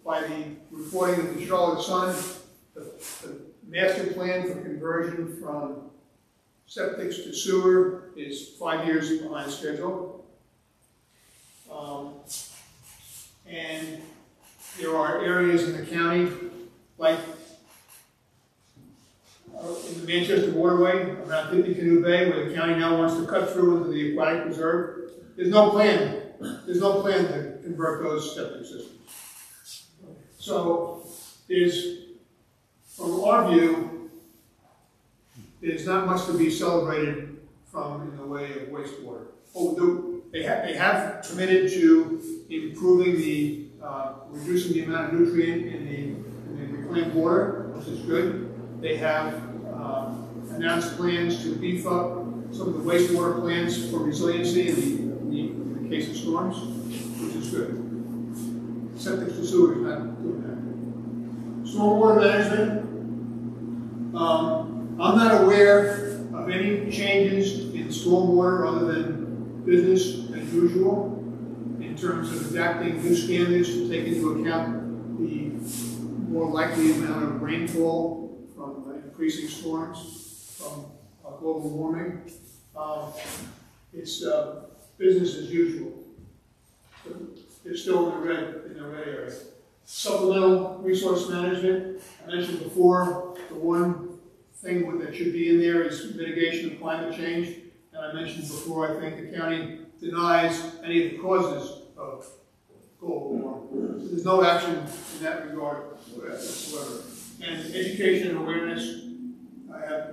by the reporting of the Charlotte Sun, the master plan for conversion from septics to sewer is 5 years behind schedule. And there are areas in the county, like in the Manchester Waterway, around 50 Canoe Bay, where the county now wants to cut through into the aquatic reserve. There's no plan to convert those septic systems. So from our view, there's not much to be celebrated from in the way of wastewater. They have committed to improving reducing the amount of nutrient in the reclaimed water, which is good. They have announced plans to beef up some of the wastewater plants for resiliency in the case of storms, which is good. Septic to sewer is not doing that. Stormwater management. I'm not aware of any changes in stormwater other than business as usual in terms of adapting new standards to take into account the more likely amount of rainfall from increasing storms, from global warming. It's business as usual. It's still in the red area. Supplemental resource management. I mentioned before, the one thing that should be in there is mitigation of climate change. And I mentioned before, I think the county denies any of the causes of global warming. So there's no action in that regard whatsoever. And education and awareness,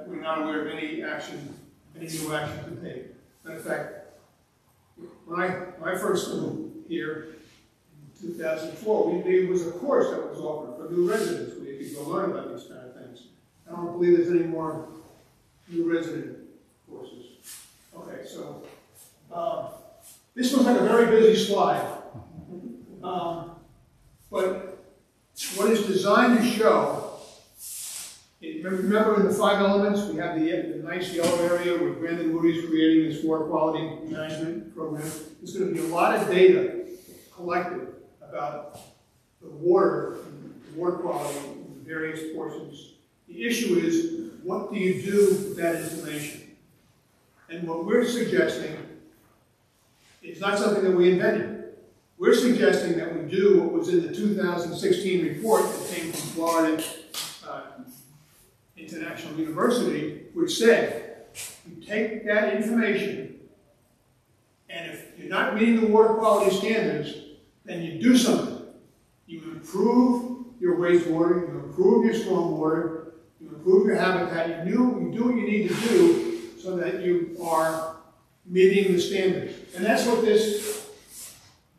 we're not aware of any new action to take. Matter of fact, when I first moved here in 2004, there was a course that was offered for new residents where you could go learn about these kind of things. I don't believe there's any more new resident courses. Okay, so this looks like a very busy slide. But what it's designed to show, remember in the 5 elements, we have the nice yellow area where Brandon Moody's creating this water quality management program. There's going to be a lot of data collected about the water quality in the various portions. The issue is, what do you do with that information? And what we're suggesting is not something that we invented. We're suggesting that we do what was in the 2016 report that came from Florida International University, which said, you take that information, and if you're not meeting the water quality standards, then you do something. You improve your wastewater, you improve your stormwater, you improve your habitat, you do what you need to do so that you are meeting the standards. And that's what this,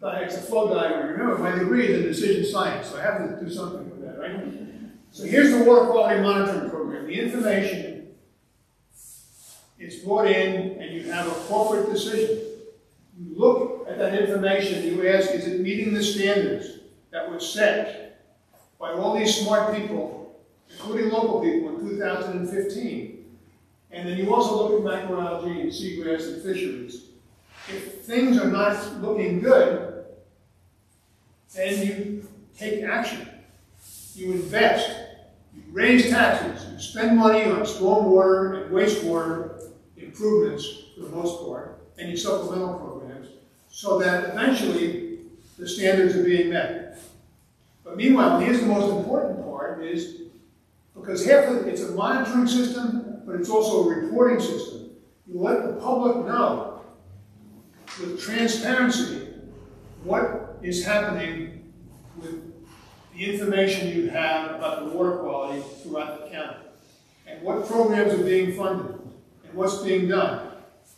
it's a flow diagram. Remember, my degree is in decision science, so I have to do something with that, right? So here's the water quality monitoring program. The information is brought in, and you have a corporate decision. You look at that information, you ask, is it meeting the standards that were set by all these smart people, including local people, in 2015? And then you also look at macroalgae and seagrass and fisheries. If things are not looking good, then you take action. You invest. You raise taxes. You spend money on stormwater and wastewater improvements for the most part, and your supplemental programs, so that eventually the standards are being met. But meanwhile, here's the most important part, is because it's a monitoring system, but it's also a reporting system. You let the public know with transparency what is happening with the information you have about the water quality throughout the county, and what programs are being funded, and what's being done.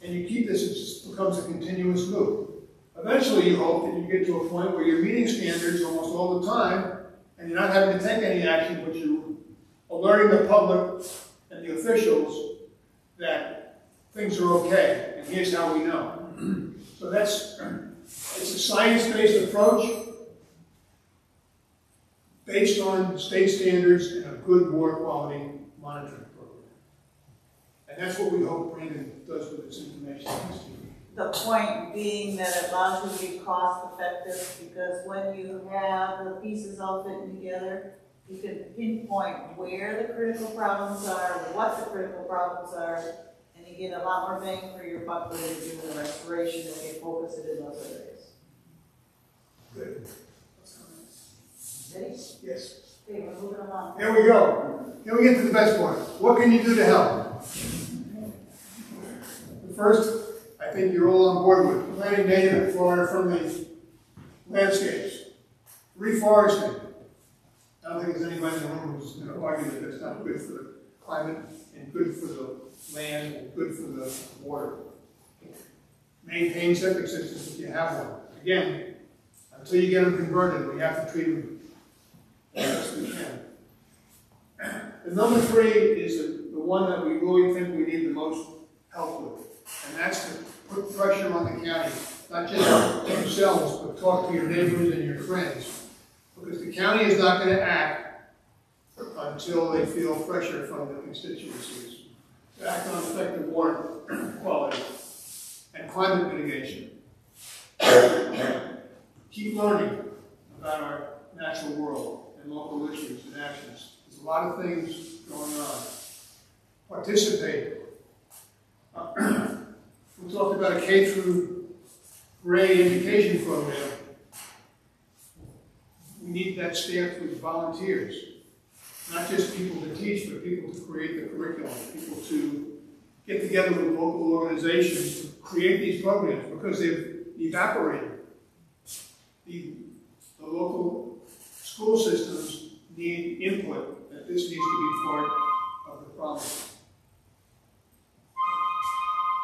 And you keep this, it just becomes a continuous loop. Eventually, you hope that you get to a point where you're meeting standards almost all the time, and you're not having to take any action, but you're alerting the public and the officials that things are okay, and here's how we know. So it's a science-based approach based on state standards and a good water quality monitoring program. And that's what we hope Brandon does with this information. The point being that it allows you to be cost effective, because when you have the pieces all fitting together, you can pinpoint where the critical problems are, what the critical problems are, and you get a lot more bang for your buck when you're doing the restoration if you focus it in those areas. Good. Ready? Yes. Okay, we're moving along. Here we go. Here we get to the best part. What can you do to help? First, I think you're all on board with planting native and Florida-friendly landscapes, reforesting. I don't think there's anybody in the room who's going to argue that that's not good for the climate and good for the land and good for the water. Maintain septic systems if you have one. Again, until you get them converted, we have to treat them as best we can. The number 3 is the one that we really think we need the most help with, and that's to put pressure on the county, not just themselves, but talk to your neighbors and your friends, because the county is not going to act until they feel pressure from the constituencies to act on effective water quality and climate mitigation. Keep learning about our natural world and local issues and actions. There's a lot of things going on. Participate. We talked about a K through grade education program. We need that staffed with volunteers. Not just people to teach, but people to create the curriculum, people to get together with local organizations to create these programs, because they've evaporated. The local school systems need input, that this needs to be part of the problem.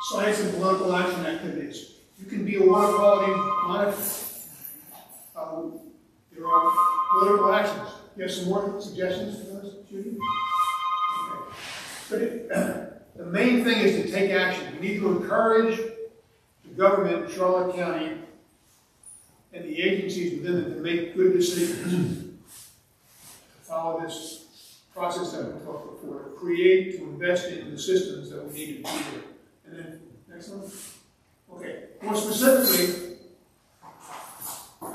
Science and political action activities. You can be a water quality monitor. There are political actions. You have some more suggestions for those, Judy? Okay. But the main thing is to take action. We need to encourage the government in Charlotte County and the agencies within it to make good decisions. To follow this process that we talked before, to create, to invest in the systems that we need to do here. And then, next one. Okay, more specifically,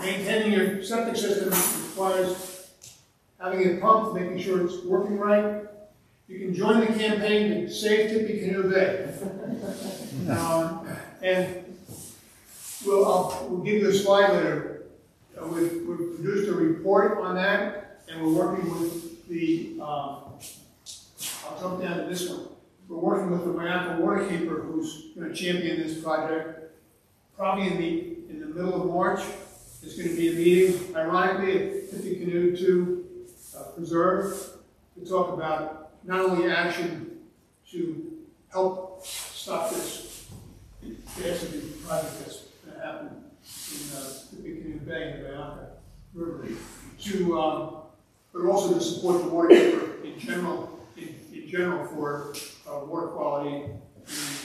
Maintaining your septic system requires having it pumped, making sure it's working right. You can join the campaign to save Tippecanoe Bay. And we'll give you a slide later. We've produced a report on that, and we're working with the, I'll jump down to this one. We're working with the Mangrove waterkeeper who's going to champion this project. Probably in the middle of March, there's going to be a meeting, ironically, at Tippecanoe 2 Preserve to talk about not only action to help stop this capacity project that's going to happen in Tippecanoe Bay in the Bayaka River, but also to support the waterkeeper in general for water quality in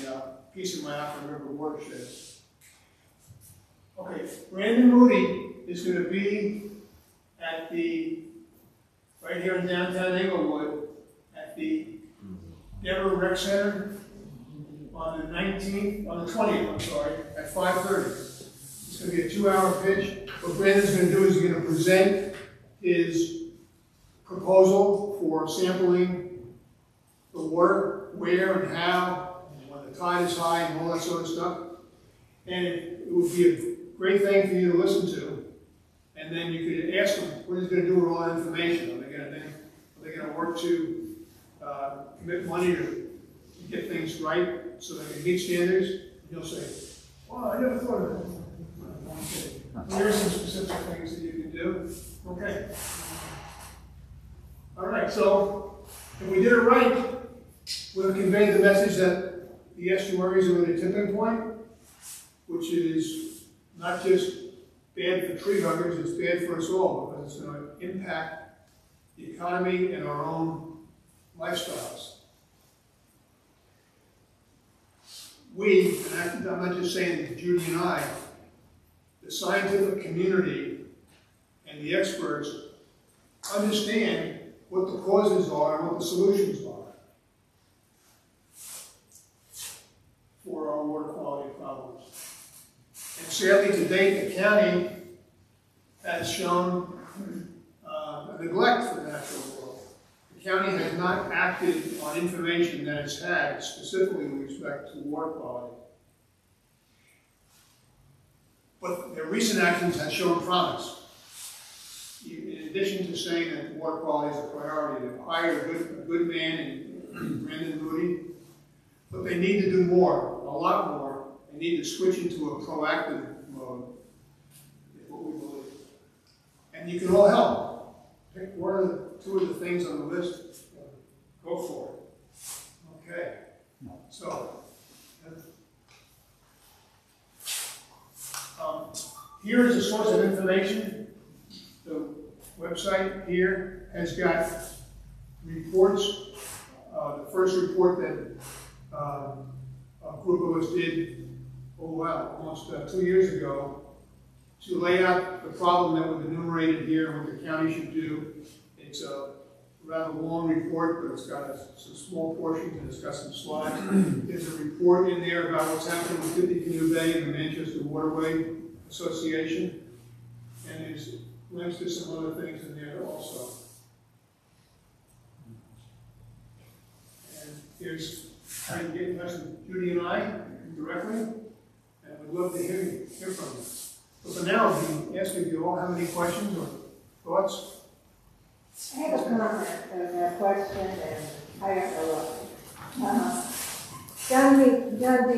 the Peace of Mayaka River watershed. Okay, Brandon Moody is going to be at right here in downtown Englewood, at the Deborah Rec Center on the 20th, I'm sorry, at 5:30. It's going to be a 2-hour pitch. What Brandon's going to do is he's going to present his proposal for sampling the water, where and how, and when the tide is high, and all that sort of stuff. And it would be a great thing for you to listen to. And then you could ask him what he's going to do with all that information. Are they going to work to commit money to get things right so they can meet standards? And he'll say, "Well, I never thought of that." Okay. Here are some specific things that you can do. Okay. All right. So if we did it right, we'll convey the message that the estuaries are at a tipping point, which is not just bad for tree huggers, it's bad for us all because it's going to impact the economy and our own lifestyles. We, and I'm not just saying Judy and I, the scientific community and the experts understand what the causes are and what the solutions are for our water quality problems. And sadly, to date, the county has shown a neglect for the natural world. The county has not acted on information that it's had, specifically with respect to water quality. But their recent actions have shown promise. In addition to saying that water quality is a priority, they've hired a good man in Brandon Moody, but they need to do more, a lot more. They need to switch into a proactive mode, is what we believe. And you can all help. Pick one or two of the things on the list, go for it. Okay, so, here is a source of information. The website here has got reports. The first report that a group of us did, almost 2 years ago, to lay out the problem that was enumerated here and what the county should do. It's a rather long report, but it's got some small portions and it's got some slides. There's a report in there about what's happening with Tippecanoe Bay and the Manchester Waterway Association. And there's links to some other things in there also. And here's how you get in touch with Judy and I directly. And we'd love to hear from you. But for now, I'll be asking if you all have any questions or thoughts. I have a comment and a question, and I don't know what. John D.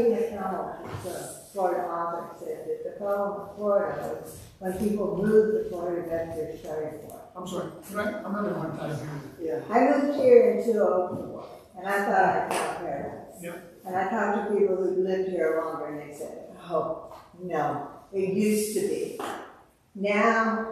McDonald, the Florida author, said that the problem with Florida was when people moved to Florida, that's their starting point. I'm sorry, I'm having a hard time hearing. Yeah. I moved here in 2004, and I thought I found paradise. Yep. And I talked to people who lived here longer, and they said, "Oh, no, it used to be. Now,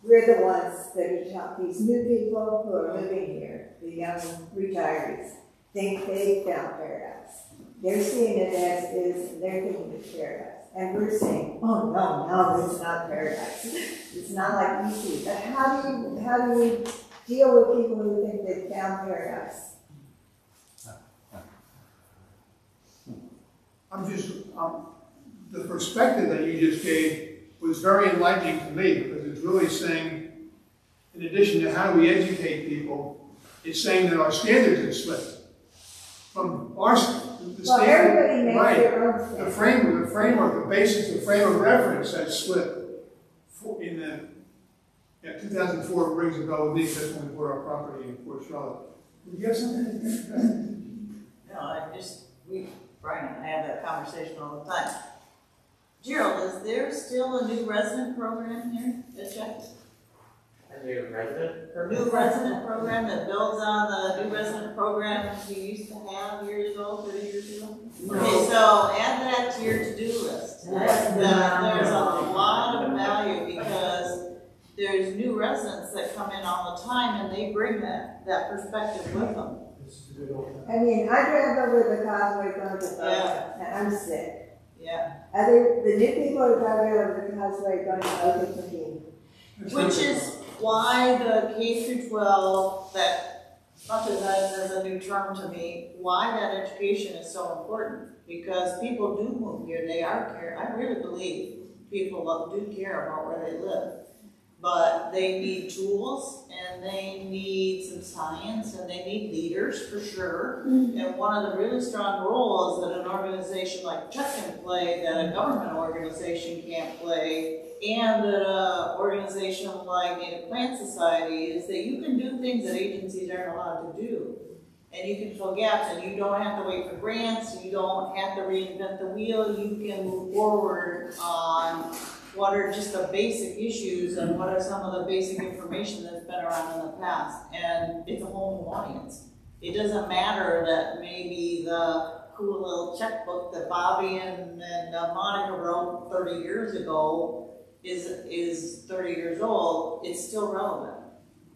we're the ones that are taught these new people who are living here, the young retirees, think they found paradise. They're seeing it as is, and they're thinking it's paradise. And we're saying, oh no, it's not paradise. It's not like you see. But how do you deal with people who think they found paradise?" The perspective that you just gave was very enlightening to me, because it's really saying, in addition to how we educate people, it's saying that our standards have slipped. From our, Well, everybody makes right, their own the standards. framework, the basics, the frame of reference has slipped. In the, 2004 rings a bell with me, that's when we bought our property in Port Charlotte. You have something? No, Brian and I have that conversation all the time. Gerald, is there still a new resident program here at Czech? A new resident program? New resident program that builds on the new resident program we used to have years ago, 30 years ago? Okay, so add that to your to-do list. There's a lot of value because there's new residents that come in all the time and they bring that perspective with them. I mean, I drive over the causeway going to Boca, Yeah. and I'm sick. Yeah. The new people are driving over the causeway going to Boca to me. Which is why the K through 12, that, much as that is a new term to me, why that education is so important. Because people do move here, they are care. I really believe people do care about where they live. But they need tools, and they need some science, and they need leaders for sure. And one of the really strong roles that an organization like Czech can play, that a government organization can't play, and that an organization like Native Plant Society, is that you can do things that agencies aren't allowed to do. And you can fill gaps, and you don't have to wait for grants, you don't have to reinvent the wheel, you can move forward on what are just the basic issues and what are some of the basic information that's been around in the past. And it's a whole new audience. It doesn't matter that maybe the cool little checkbook that Bobby and Monica wrote 30 years ago is 30 years old, it's still relevant.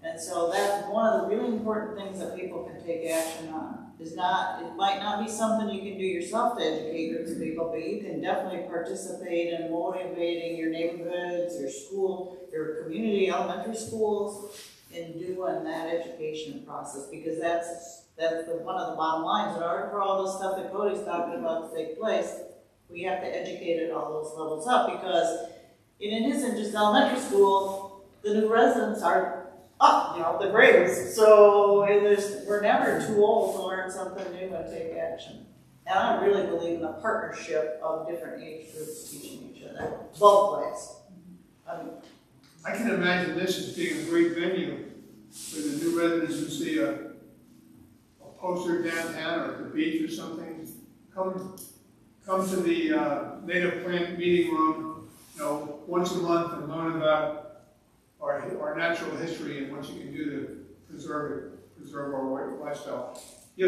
And so that's one of the really important things that people can take action on. It might not be something you can do yourself to educate groups of people, but you can definitely participate in motivating your neighborhoods, your school, your community, elementary schools, in doing that education process, because that's one of the bottom lines. In order for all this stuff that Coty's talking about to take place, we have to educate at all those levels up, because it isn't just elementary school, the new residents are up, the grades. So we're never too old to learn something new and take action. And I really believe in a partnership of different age groups teaching each other, both ways. I can imagine this as being a great venue for the new residents who see a poster downtown or at the beach or something. Come to the Native Plant meeting room, once a month and learn about our natural history and what you can do to preserve our lifestyle. So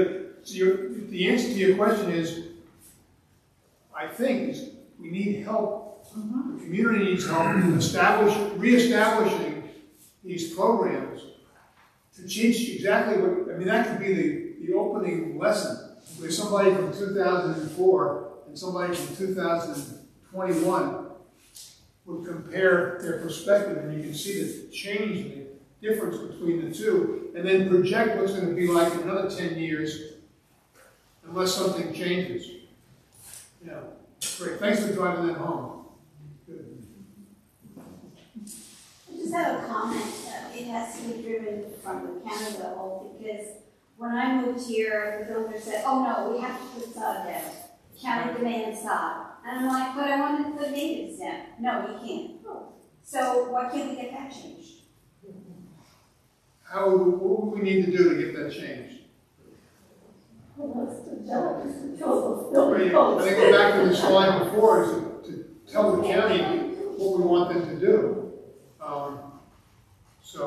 the answer to your question is, I think we need help. The community needs help in reestablishing these programs to teach exactly what, that could be the opening lesson. Where somebody from 2004 and somebody from 2021 would compare their perspective, and you can see the change and the difference between the two, and then project what's going to be like in another 10 years, unless something changes. Great. Thanks for driving that home. Good. I just have a comment. It has to be driven from the county level, because when I moved here, the builder said, "Oh no, we have to put sod down. County demands sod." And I'm like, "But I wanted to put natives down." "No, you can't." So why can't we get that changed? What would we need to do to get that changed? Well, that's the job, is to I think go back to the slide before, is to tell the county what we want them to do. So,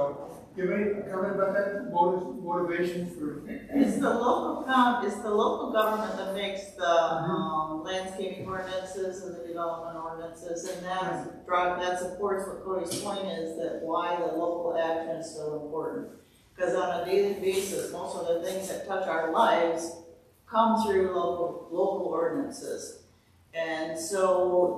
do you have any comment about that motivation for? It's the local government that makes the landscaping ordinances and the development ordinances, and that supports what Coty's point is, that why the local action is so important. Because on a daily basis, most of the things that touch our lives come through local ordinances. And so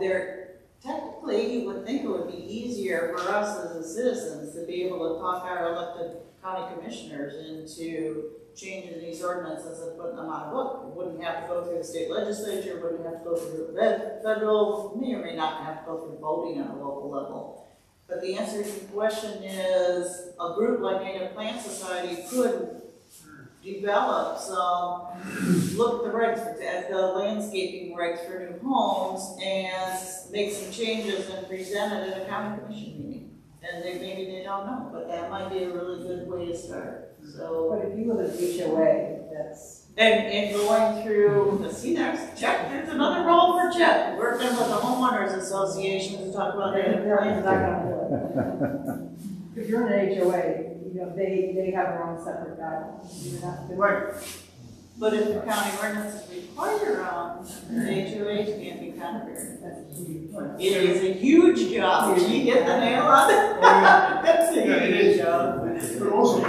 technically, you would think it would be easier for us as the citizens to be able to talk our elected county commissioners into changing these ordinances and putting them on a book. It wouldn't have to go through the state legislature, wouldn't have to go through the federal, may or may not have to go through voting on a local level. But the answer to your question is, a group like Native Plant Society could develop some, look at the regs, at the landscaping regs for new homes, and make some changes and present it at a county commission meeting. And maybe they don't know, but that might be a really good way to start. So, But if you live in HOA, that's. and going through the CNEX, Chet, there's another role for Chet, working with the homeowners association to talk about native plants. If you're in an HOA, you know, they have their own separate guidelines. You're not doing- Right. But if the county ordinance require the HOAs can't be counterfeited. That's a huge one. It is a huge job. Did you get the nail on it? That's a Yeah, it huge is. job. But also,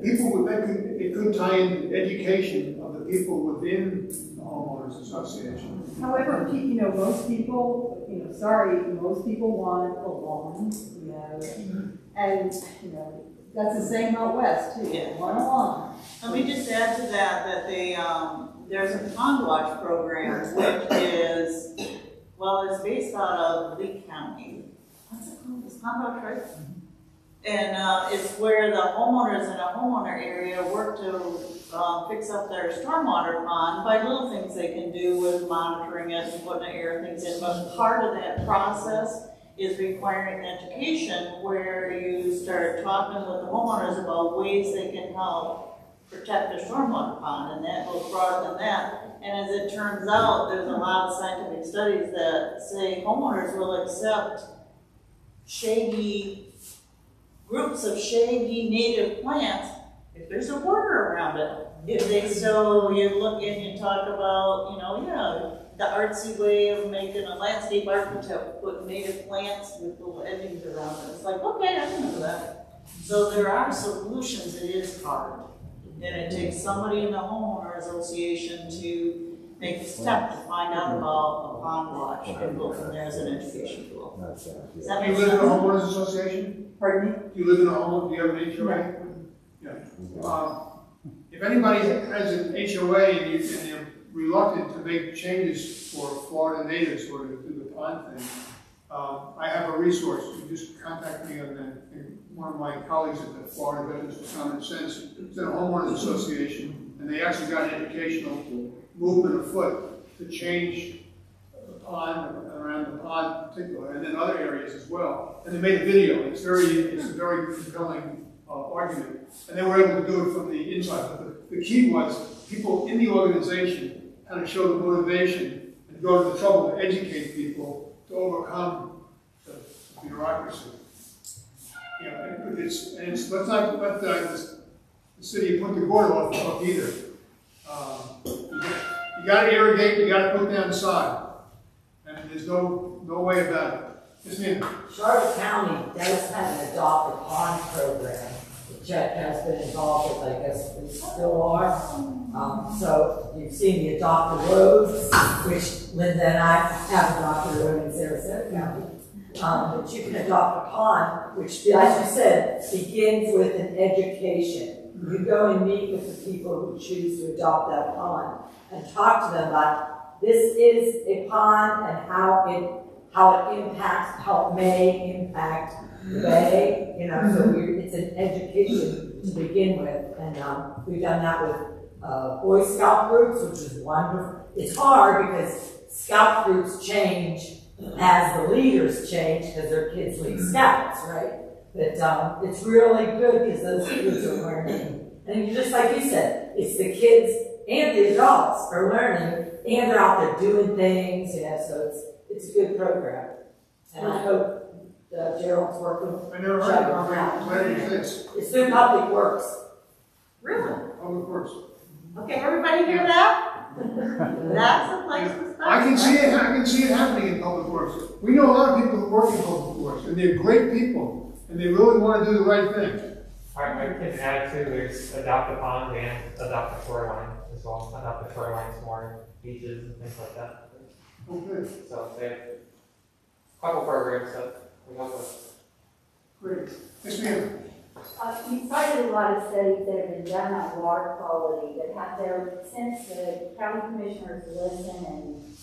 it could tie in education of the people within the homeowners association. However, you know, most people, you know, most people want a lawn, you know, and, you know, that's the same out west too. Yeah. Want a lawn. Let me just add to that they, there's a pond watch program, which is, well, it's based out of Lee County. What's it called? It's pond watch, right? And it's where the homeowners in a homeowner area work to fix up their stormwater pond by little things they can do with monitoring it and putting air things in. But part of that process is requiring education where you start talking with the homeowners about ways they can help protect their stormwater pond, and that goes broader than that. And as it turns out, there's a lot of scientific studies that say homeowners will accept groups of shady native plants if there's a border around it. If they, so you look and you talk about, you know, yeah, the artsy way of making a landscape architect, put native plants with little edgings around it. It's like, okay, I can do that. So there are solutions. It is hard. And it takes somebody in the homeowner association to make a step to find out about a pond watch and go from there as an education tool. Does that Do you make live in a sense? homeowners association? Pardon me? Do you live in a home, do you have an HOA? Yeah. If anybody has an HOA and you're reluctant to make changes for Florida natives or to do the pond thing, I have a resource. You just contact me on that. One of my colleagues at the Florida Veterans for Common Sense is in a homeowners association, and they actually got an educational movement afoot to change the pond, around the pond in particular, and then other areas as well. And they made a video. It's a very compelling argument. And they were able to do it from the inside. But the key was people in the organization kind of show the motivation and go to the trouble to educate people to overcome the bureaucracy. You know, let's not let the city of Punta Gorda off either. You got to irrigate, you got to put down sod. And there's no way about it. Yes, ma'am. Charlotte County does have an adopt a pond program. The Chet has been involved with, I guess we still are. So you've seen the adopt a road, which Linda and I have adopted a road in Sarasota County. But you can adopt a pond, which, as you said, begins with an education. You go and meet with the people who choose to adopt that pond and talk to them about this is a pond and how it may impact the bay. You know, so it's an education to begin with, and we've done that with Boy Scout groups, which is wonderful. It's hard because Scout groups change as the leaders change because they're kids lead scouts, right? But it's really good because those kids are learning. And just like you said, it's the kids and the adults are learning, and they're out there doing things, you know, so it's a good program. And I hope Gerald's working. I never heard of it. Where is this? It's through Public Works. Really? Public Works. Okay, everybody hear that? That's a place to start. I can see it happening in Public Works. We know a lot of people who work in Public Works, and they're great people, and they really want to do the right thing. I can add too, there's adopt a pond and adopt a shoreline as well. Adopt the shorelines more, beaches and things like that. Okay, So they have a couple programs that we help with. great. Yes, ma'am. You cited a lot of studies that have been done on water quality, but have there, since the county commissioners listen and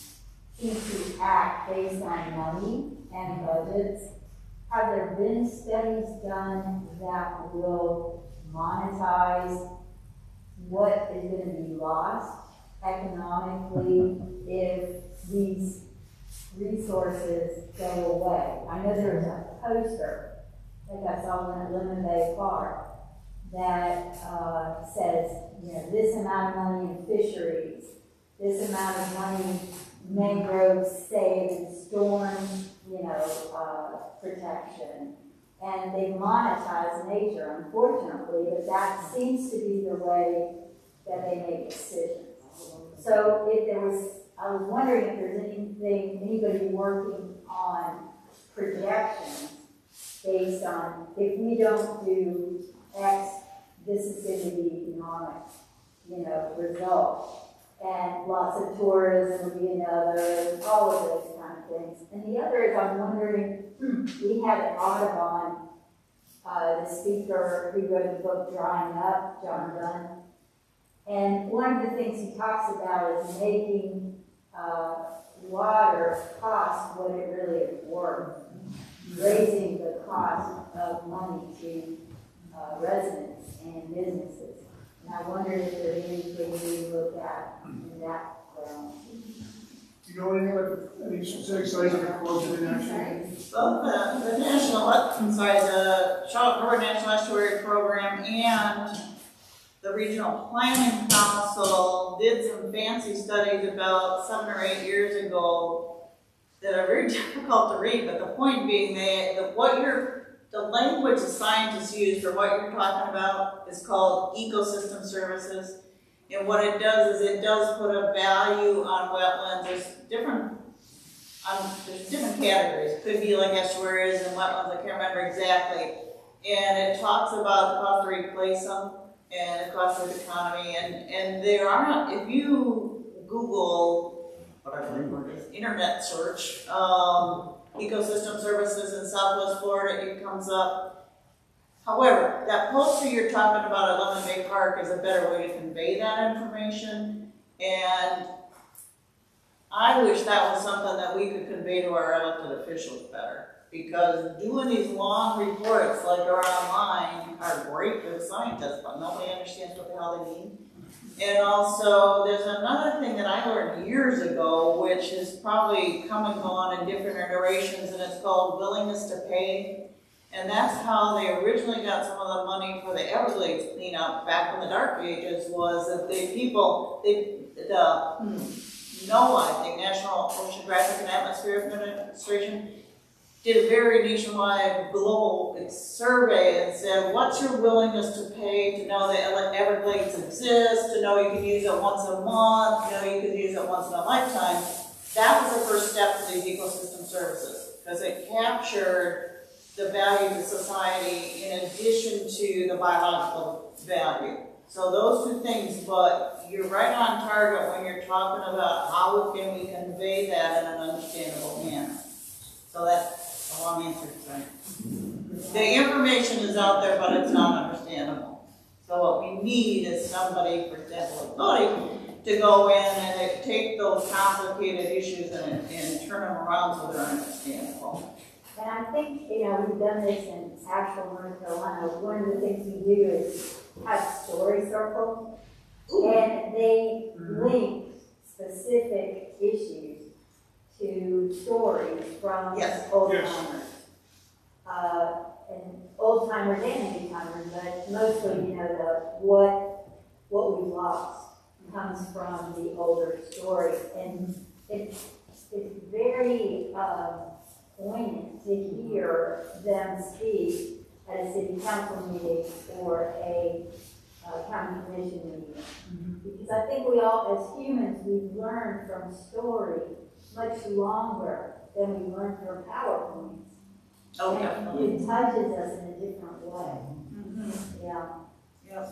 seem to act based on money and budgets, have there been studies done that will monetize what is going to be lost economically if these resources go away? I know there's a poster that got sold in Lemon Bay Park that says, you know, this amount of money in fisheries, this amount of money mangroves saved in storm, you know, protection. And they monetize nature, unfortunately, but that seems to be the way that they make decisions. So if there was, I was wondering if there's anybody working on projections based on, if we don't do X, this is going to be economic, you know, result. And lots of tourism would be another, all of those kind of things. And the other is, I'm wondering, we had at Audubon, the speaker who wrote the book Drying Up, John Dunn. And one of the things he talks about is making water cost what it really is worth, raising the cost of money to residents and businesses. And I wondered if there's anything we look at in that realm. Do you know anything about any specific studies on the corrosion in action? Both the the Charlotte River National Estuary Program and the Regional Planning Council did some fancy studies about 7 or 8 years ago that are very difficult to read, but the point being the language the scientists use for what you're talking about is called ecosystem services. And what it does is it does put a value on wetlands. There's different categories. It could be like estuaries and wetlands, I can't remember exactly. And it talks about the cost to replace them and the cost of the economy. And there are, if you Google, whatever the word is, internet search, ecosystem services in Southwest Florida, it comes up. However, that poster you're talking about at Lemon Bay Park is a better way to convey that information, and I wish that was something that we could convey to our elected officials better, because doing these long reports like are online are great for the scientists, but nobody understands what the hell they mean. And also, there's another thing that I learned years ago, which has probably come and gone in different iterations, and it's called willingness to pay. And that's how they originally got some of the money for the Everglades cleanup back in the dark ages, was that NOAA, I think, National Oceanographic and Atmospheric Administration, did a very nationwide global survey and said, what's your willingness to pay to know that Everglades exist, to know you can use it once a month, to know you can use it once in a lifetime. That was the first step to these ecosystem services, because it captured the value to society in addition to the biological value. So those two things, but you're right on target when you're talking about how can we convey that in an understandable manner. So that's a long answer, sorry. The information is out there, but it's not understandable. So what we need is somebody, for example, like Coty, to go in and take those complicated issues and turn them around so they're understandable. And I think, you know, we've done this in actual North Carolina. One of the things we do is have story circles, and they link specific issues to stories from old timers. And old timers and new timers, but mostly, you know, what we've lost comes from the older stories. And it's very poignant to hear them speak at a city council meeting or a county commission meeting. Because I think we all, as humans, we've learned from story much longer than we learned from PowerPoints. Oh, and definitely. it touches us in a different way. Yeah. Yep.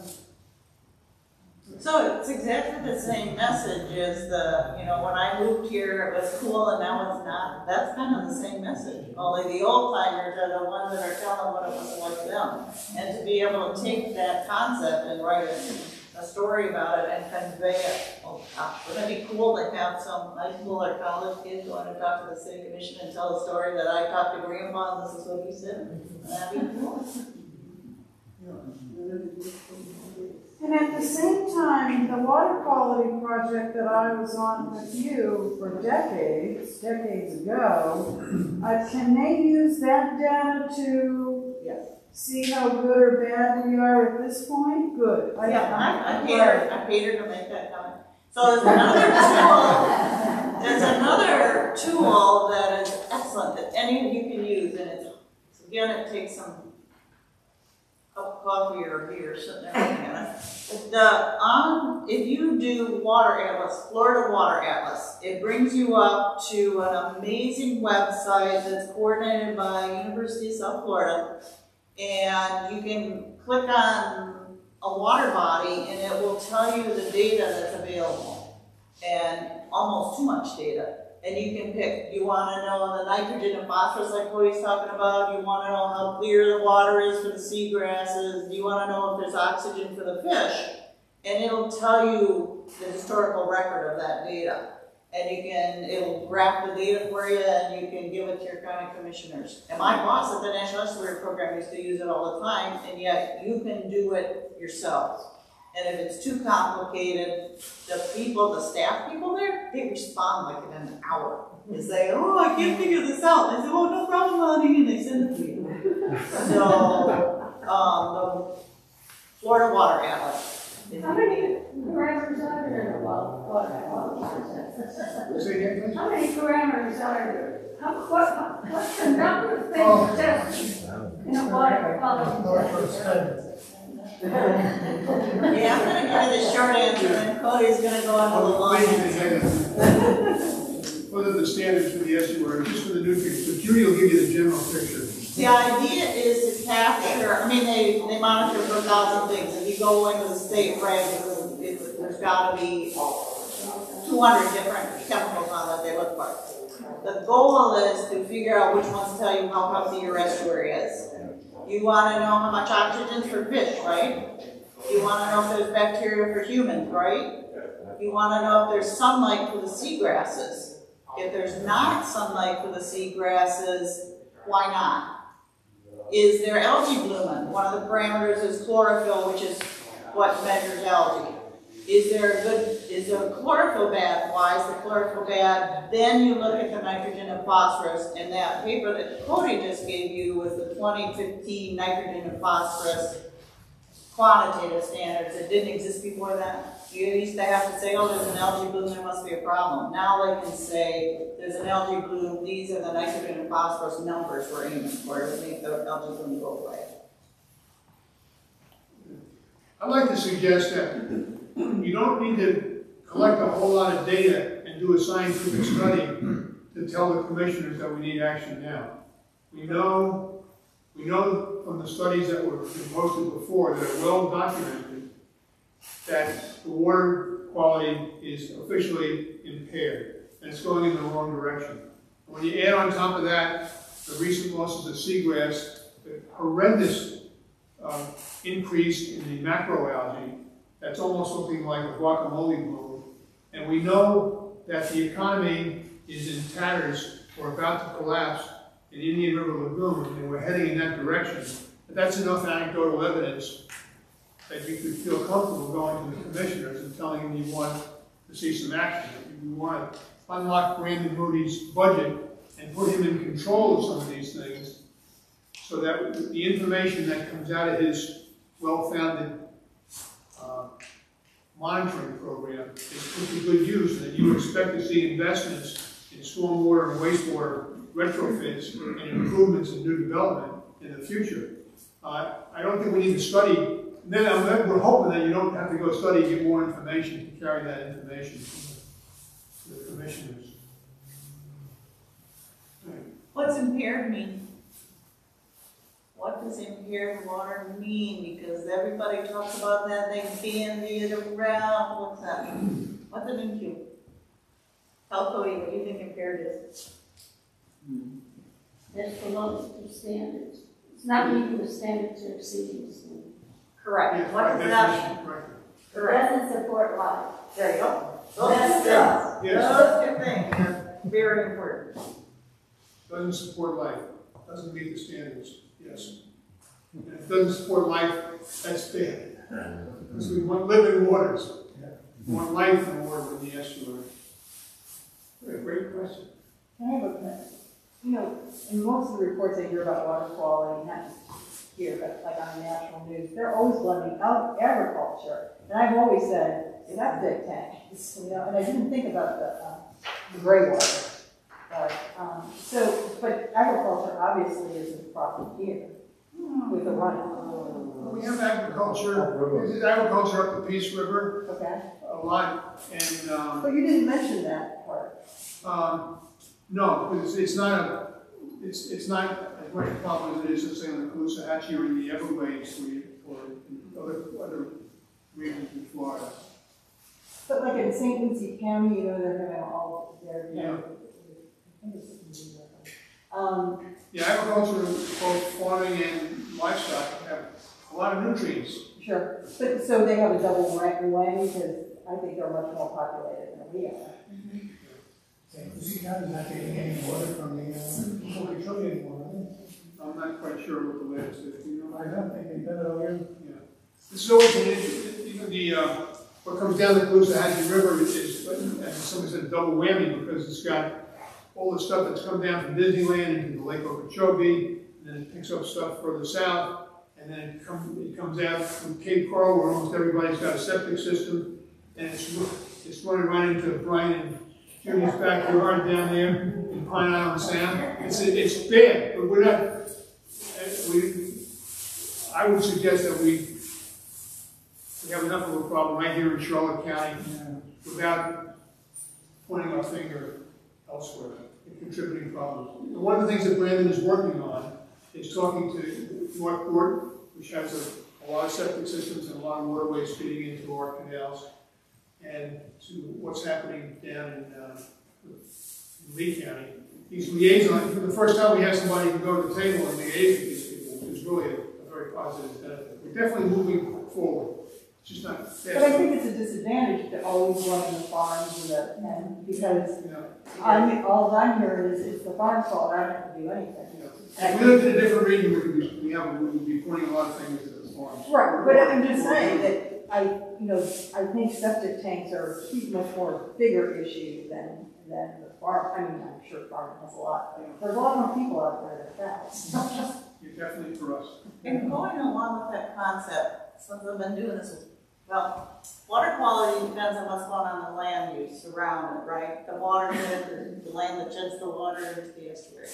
So it's exactly the same message as the, you know, when I moved here, it was cool and now it's not. That's kind of the same message. Only the old timers are the ones that are telling what it was like them. And to be able to take that concept and write a story about it and convey it. Oh, wouldn't it be cool to have some high school or college kids going to talk to the city commission and tell a story that I talked to Grandpa and this is what he said? That'd be cool. And at the same time, the water quality project that I was on with you for decades ago, can they use that data to see how good or bad we are at this point? Good. I paid her to make that comment. So there's another tool that is excellent that any of you can use, and again, it takes some cup of coffee or beer sitting there looking at it. If you do Water Atlas, Florida Water Atlas, it brings you up to an amazing website that's coordinated by University of South Florida, and you can click on a water body and it will tell you the data that's available, and almost too much data. And you can pick, do you want to know the nitrogen and phosphorus like Coty's talking about? Do you want to know how clear the water is for the seagrasses? Do you want to know if there's oxygen for the fish? And it'll tell you the historical record of that data. And it'll graph the data for you and you can give it to your county commissioners. And my boss at the National Estuary Program used to use it all the time, and yet you can do it yourselves. And if it's too complicated, the staff people there, they respond like in an hour. They say, oh, I can't figure this out. And they say, oh, no problem, honey, and they send it to you. So, the Florida Water Atlas. How many parameters are there in a water? Say again, please? How many parameters are there? What's the number of things tested in a water quality? Yeah, I'm going to give you the short answer, and Coty's going to go on a little long answer. What are the standards for the estuary, just for the nutrients? So Judy will give you the general picture. The idea is to capture, I mean, they monitor for 1,000 things. If you go into the state regs, there's got to be 200 different chemicals on what they look like. The goal is to figure out which ones tell you how healthy your estuary is. You want to know how much oxygen's for fish, right? You want to know if there's bacteria for humans, right? You want to know if there's sunlight for the seagrasses. If there's not sunlight for the seagrasses, why not? Is there algae blooming? One of the parameters is chlorophyll, which is what measures algae. Is there a chlorophyll bad? Why is the chlorophyll bad? Then you look at the nitrogen and phosphorus, and that paper that Coty just gave you was the 2015 nitrogen and phosphorus quantitative standards. It didn't exist before that. You used to have to say, oh, there's an algae bloom, there must be a problem. Now they can say, there's an algae bloom, these are the nitrogen and phosphorus numbers we're aiming for to make the algae bloom go away. I'd like to suggest that you don't need to collect a whole lot of data and do a scientific study to tell the commissioners that we need action now. We know from the studies that were posted before that are well documented that the water quality is officially impaired and it's going in the wrong direction. When you add on top of that the recent losses of seagrass, the horrendous increase in the macroalgae, that's almost looking like a guacamole bloom. And we know that the economy is in tatters or about to collapse in Indian River Lagoon, and we're heading in that direction. But that's enough anecdotal evidence that you could feel comfortable going to the commissioners and telling them you want to see some action. You want to unlock Brandon Moody's budget and put him in control of some of these things so that the information that comes out of his well-founded monitoring program is put to good use, and that you expect to see investments in stormwater and wastewater retrofits and improvements in new development in the future. I don't think we need to study. Then we're hoping that you don't have to go study and get more information to carry that information to the commissioners. What's impaired mean? what does impaired water mean? Because everybody talks about that, they bandy it around. What's that mean? What's it mean to you? Tell Coty, what do you think impaired is? That's below the standards. It's not meeting the standards or exceeding the standards. Correct. Yeah, What by does that definition, mean? correct. Correct. Doesn't support life. There you go. That's Yes. Yes, Those two things are very important. doesn't support life, doesn't meet the standards, yes. And if it doesn't support life, that's bad. Because we want living waters. We want life in water in the estuary. Great question. Can I have a comment? You know, in most of the reports I hear about water quality, not just here, but like on the national news, they're always blaming out agriculture. And I've always said, septic tanks, you know, and I didn't think about the gray water. But agriculture obviously is a problem here with the runoff. We have agriculture, there's agriculture up the Peace River, Okay. a lot, and, But you didn't mention that part. no, because it's not as much a problem as it is, let's say, on the Caloosahatchee or in the Everglades or in other regions in Florida. But like in St. Lucie County, you know, they're going to all, they're, Yeah. I think it's, Yeah, agriculture, both farming and livestock, have a lot of nutrients. sure. But, so they have a double whammy because I think they're much more populated than we are. St. Lucie County's not getting any water from the Coty Trill anymore, are I'm not quite sure what the latest is, you know? they? I don't think they've done it all year. Yeah. This is always an issue. What comes down the Caloosahatchee River is, as somebody said, a double whammy because it's got all the stuff that's come down from Disneyland into the Lake Okeechobee, and then it picks up stuff further south, and then it comes out from Cape Coral where almost everybody's got a septic system, and it's running right into Brian and Judy's backyard down there in Pine Island Sound. It's bad, but we're not. I would suggest that we have enough of a problem right here in Charlotte County without pointing our finger elsewhere and contributing problems. And one of the things that Brandon is working on is talking to Northport, which has a lot of septic systems and a lot of waterways feeding into our canals, and to what's happening down in Lee County. These liaisons, for the first time we have somebody who can go to the table and liaise with these people, which is really a very positive benefit. We're definitely moving forward. It's just not fast. But I think it's a disadvantage to always run the farms and because all I'm hearing is it's the farm's fault, I don't have to do anything. If we lived in a different region, we would be pointing a lot of fingers at the farms. Right, but I'm just saying that I think septic tanks are a much more bigger issue than the farm. I mean, I'm sure farming has a lot. There's a lot more people out there that You're definitely for us. And going along with that concept, since I've been doing this, well, water quality depends on what's going on in the land use around it, right? The water, the land that sheds the water into the estuary.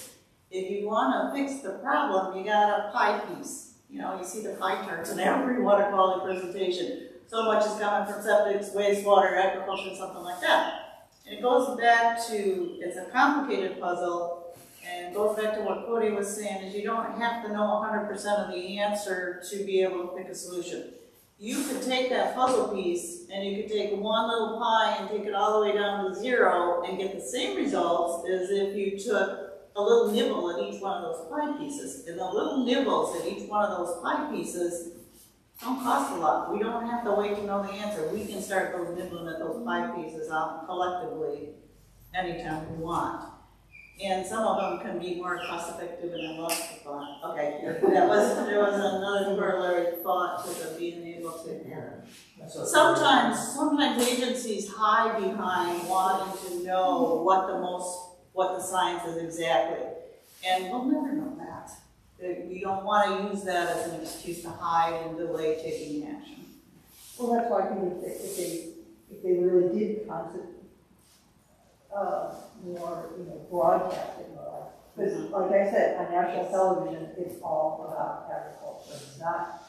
If you want to fix the problem, you got a pie piece. You know, you see the pie charts in every water quality presentation. So much is coming from septic, wastewater, agriculture, something like that. And it goes back to, it's a complicated puzzle, and it goes back to what Coty was saying, is you don't have to know 100% of the answer to be able to pick a solution. You could take that puzzle piece, and you could take one little pie and take it all the way down to 0 and get the same results as if you took a little nibble at each one of those pie pieces. And the little nibbles at each one of those pie pieces don't cost a lot. We don't have to wait to know the answer. We can start those nibbling at those pie pieces out collectively anytime we want. And some of them can be more cost effective, and I lost the thought. Okay, there was another corollary thought to the being able to. Sometimes agencies hide behind wanting to know what the science is exactly, and we'll never know that. We don't want to use that as an excuse to hide and delay taking action. Well, that's why I think if they really did more, broadcasting more. Because, like I said, on national television, it's all about agriculture. It's not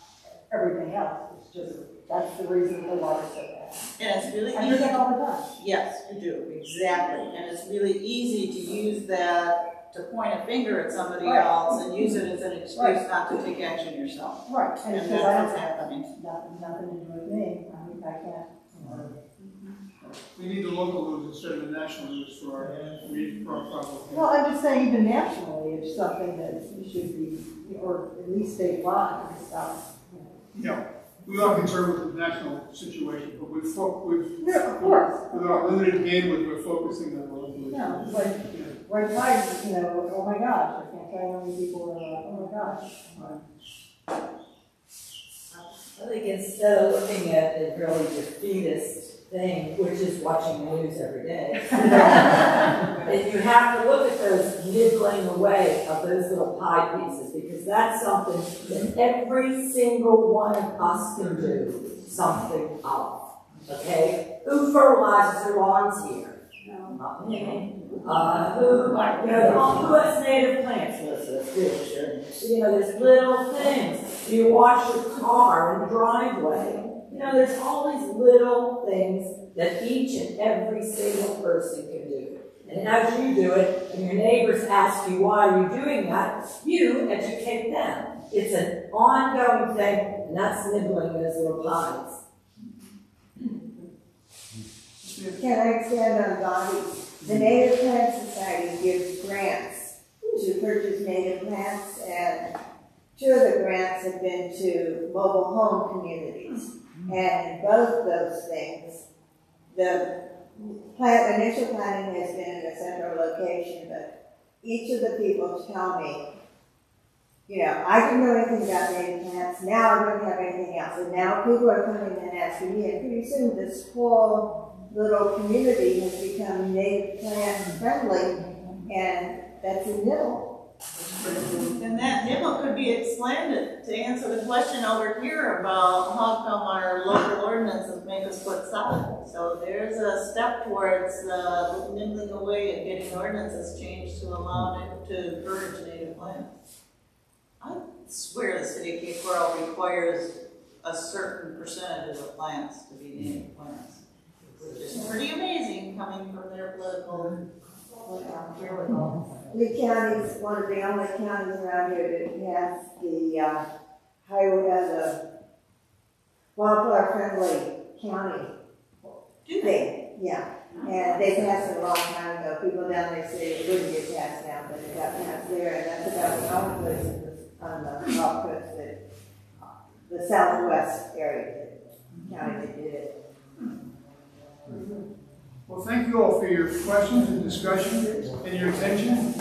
everything else. It's just, that's the reason the water's so bad. And it's really I hear that all the time. Yes, you do, exactly. And it's really easy to use that to point a finger at somebody Right. else and use it as an excuse Right. not to take action yourself. Right, and And because that's what's happening. nothing to do with me, I can't. We need the local news instead of the national news for our problem. Well, I'm just saying, even nationally, it's something that should be, or at least statewide and stuff. Yeah, we are concerned with the national situation, but we've Yeah, of course. with our limited bandwidth, we're focusing on the local issues. No, like, right now, you know, oh my gosh, I can't tell you how many people are like, oh my gosh. I think instead of looking at a really defeatist thing, which is watching the news every day, and you have to look at those nibbling away of those little pie pieces, because that's something that every single one of us can do something of. Okay? Who fertilizes their lawns here? Not me. Who has native plants? Let's do it. You know, there's little things. You wash your car in the driveway. You know, there's all these little things that each and every single person can do. And as you do it, and your neighbors ask you why are you doing that, you educate them. It's an ongoing thing, and that's nibbling those little pies. Can I expand on Bobby? The Native Plant Society gives grants to purchase native plants, and 2 of the grants have been to mobile home communities. And in both those things, the initial planning has been in a central location, but each of the people tell me, you know, I didn't know anything about native plants, now I don't have anything else. And now people are coming and asking me, and pretty soon this whole little community has become native plant friendly, and that's a nibble. And that nibble could be expanded to answer the question over here about how come our local ordinances make us put solid. So there's a step towards nibbling away and getting ordinances changed to allow it to encourage native plants. I swear the city of Cape Coral requires a certain percentage of plants to be native plants. Which is pretty amazing coming from their political. Lee County is one of the only counties around here that has the highway as a wildflower-friendly county thing. Yeah, and they passed it a long time ago. People down there say it wouldn't get passed down, but it got passed there, and that's about the only place on the Gulf Coast that the southwest area county that did it. Well, thank you all for your questions and discussion and your attention.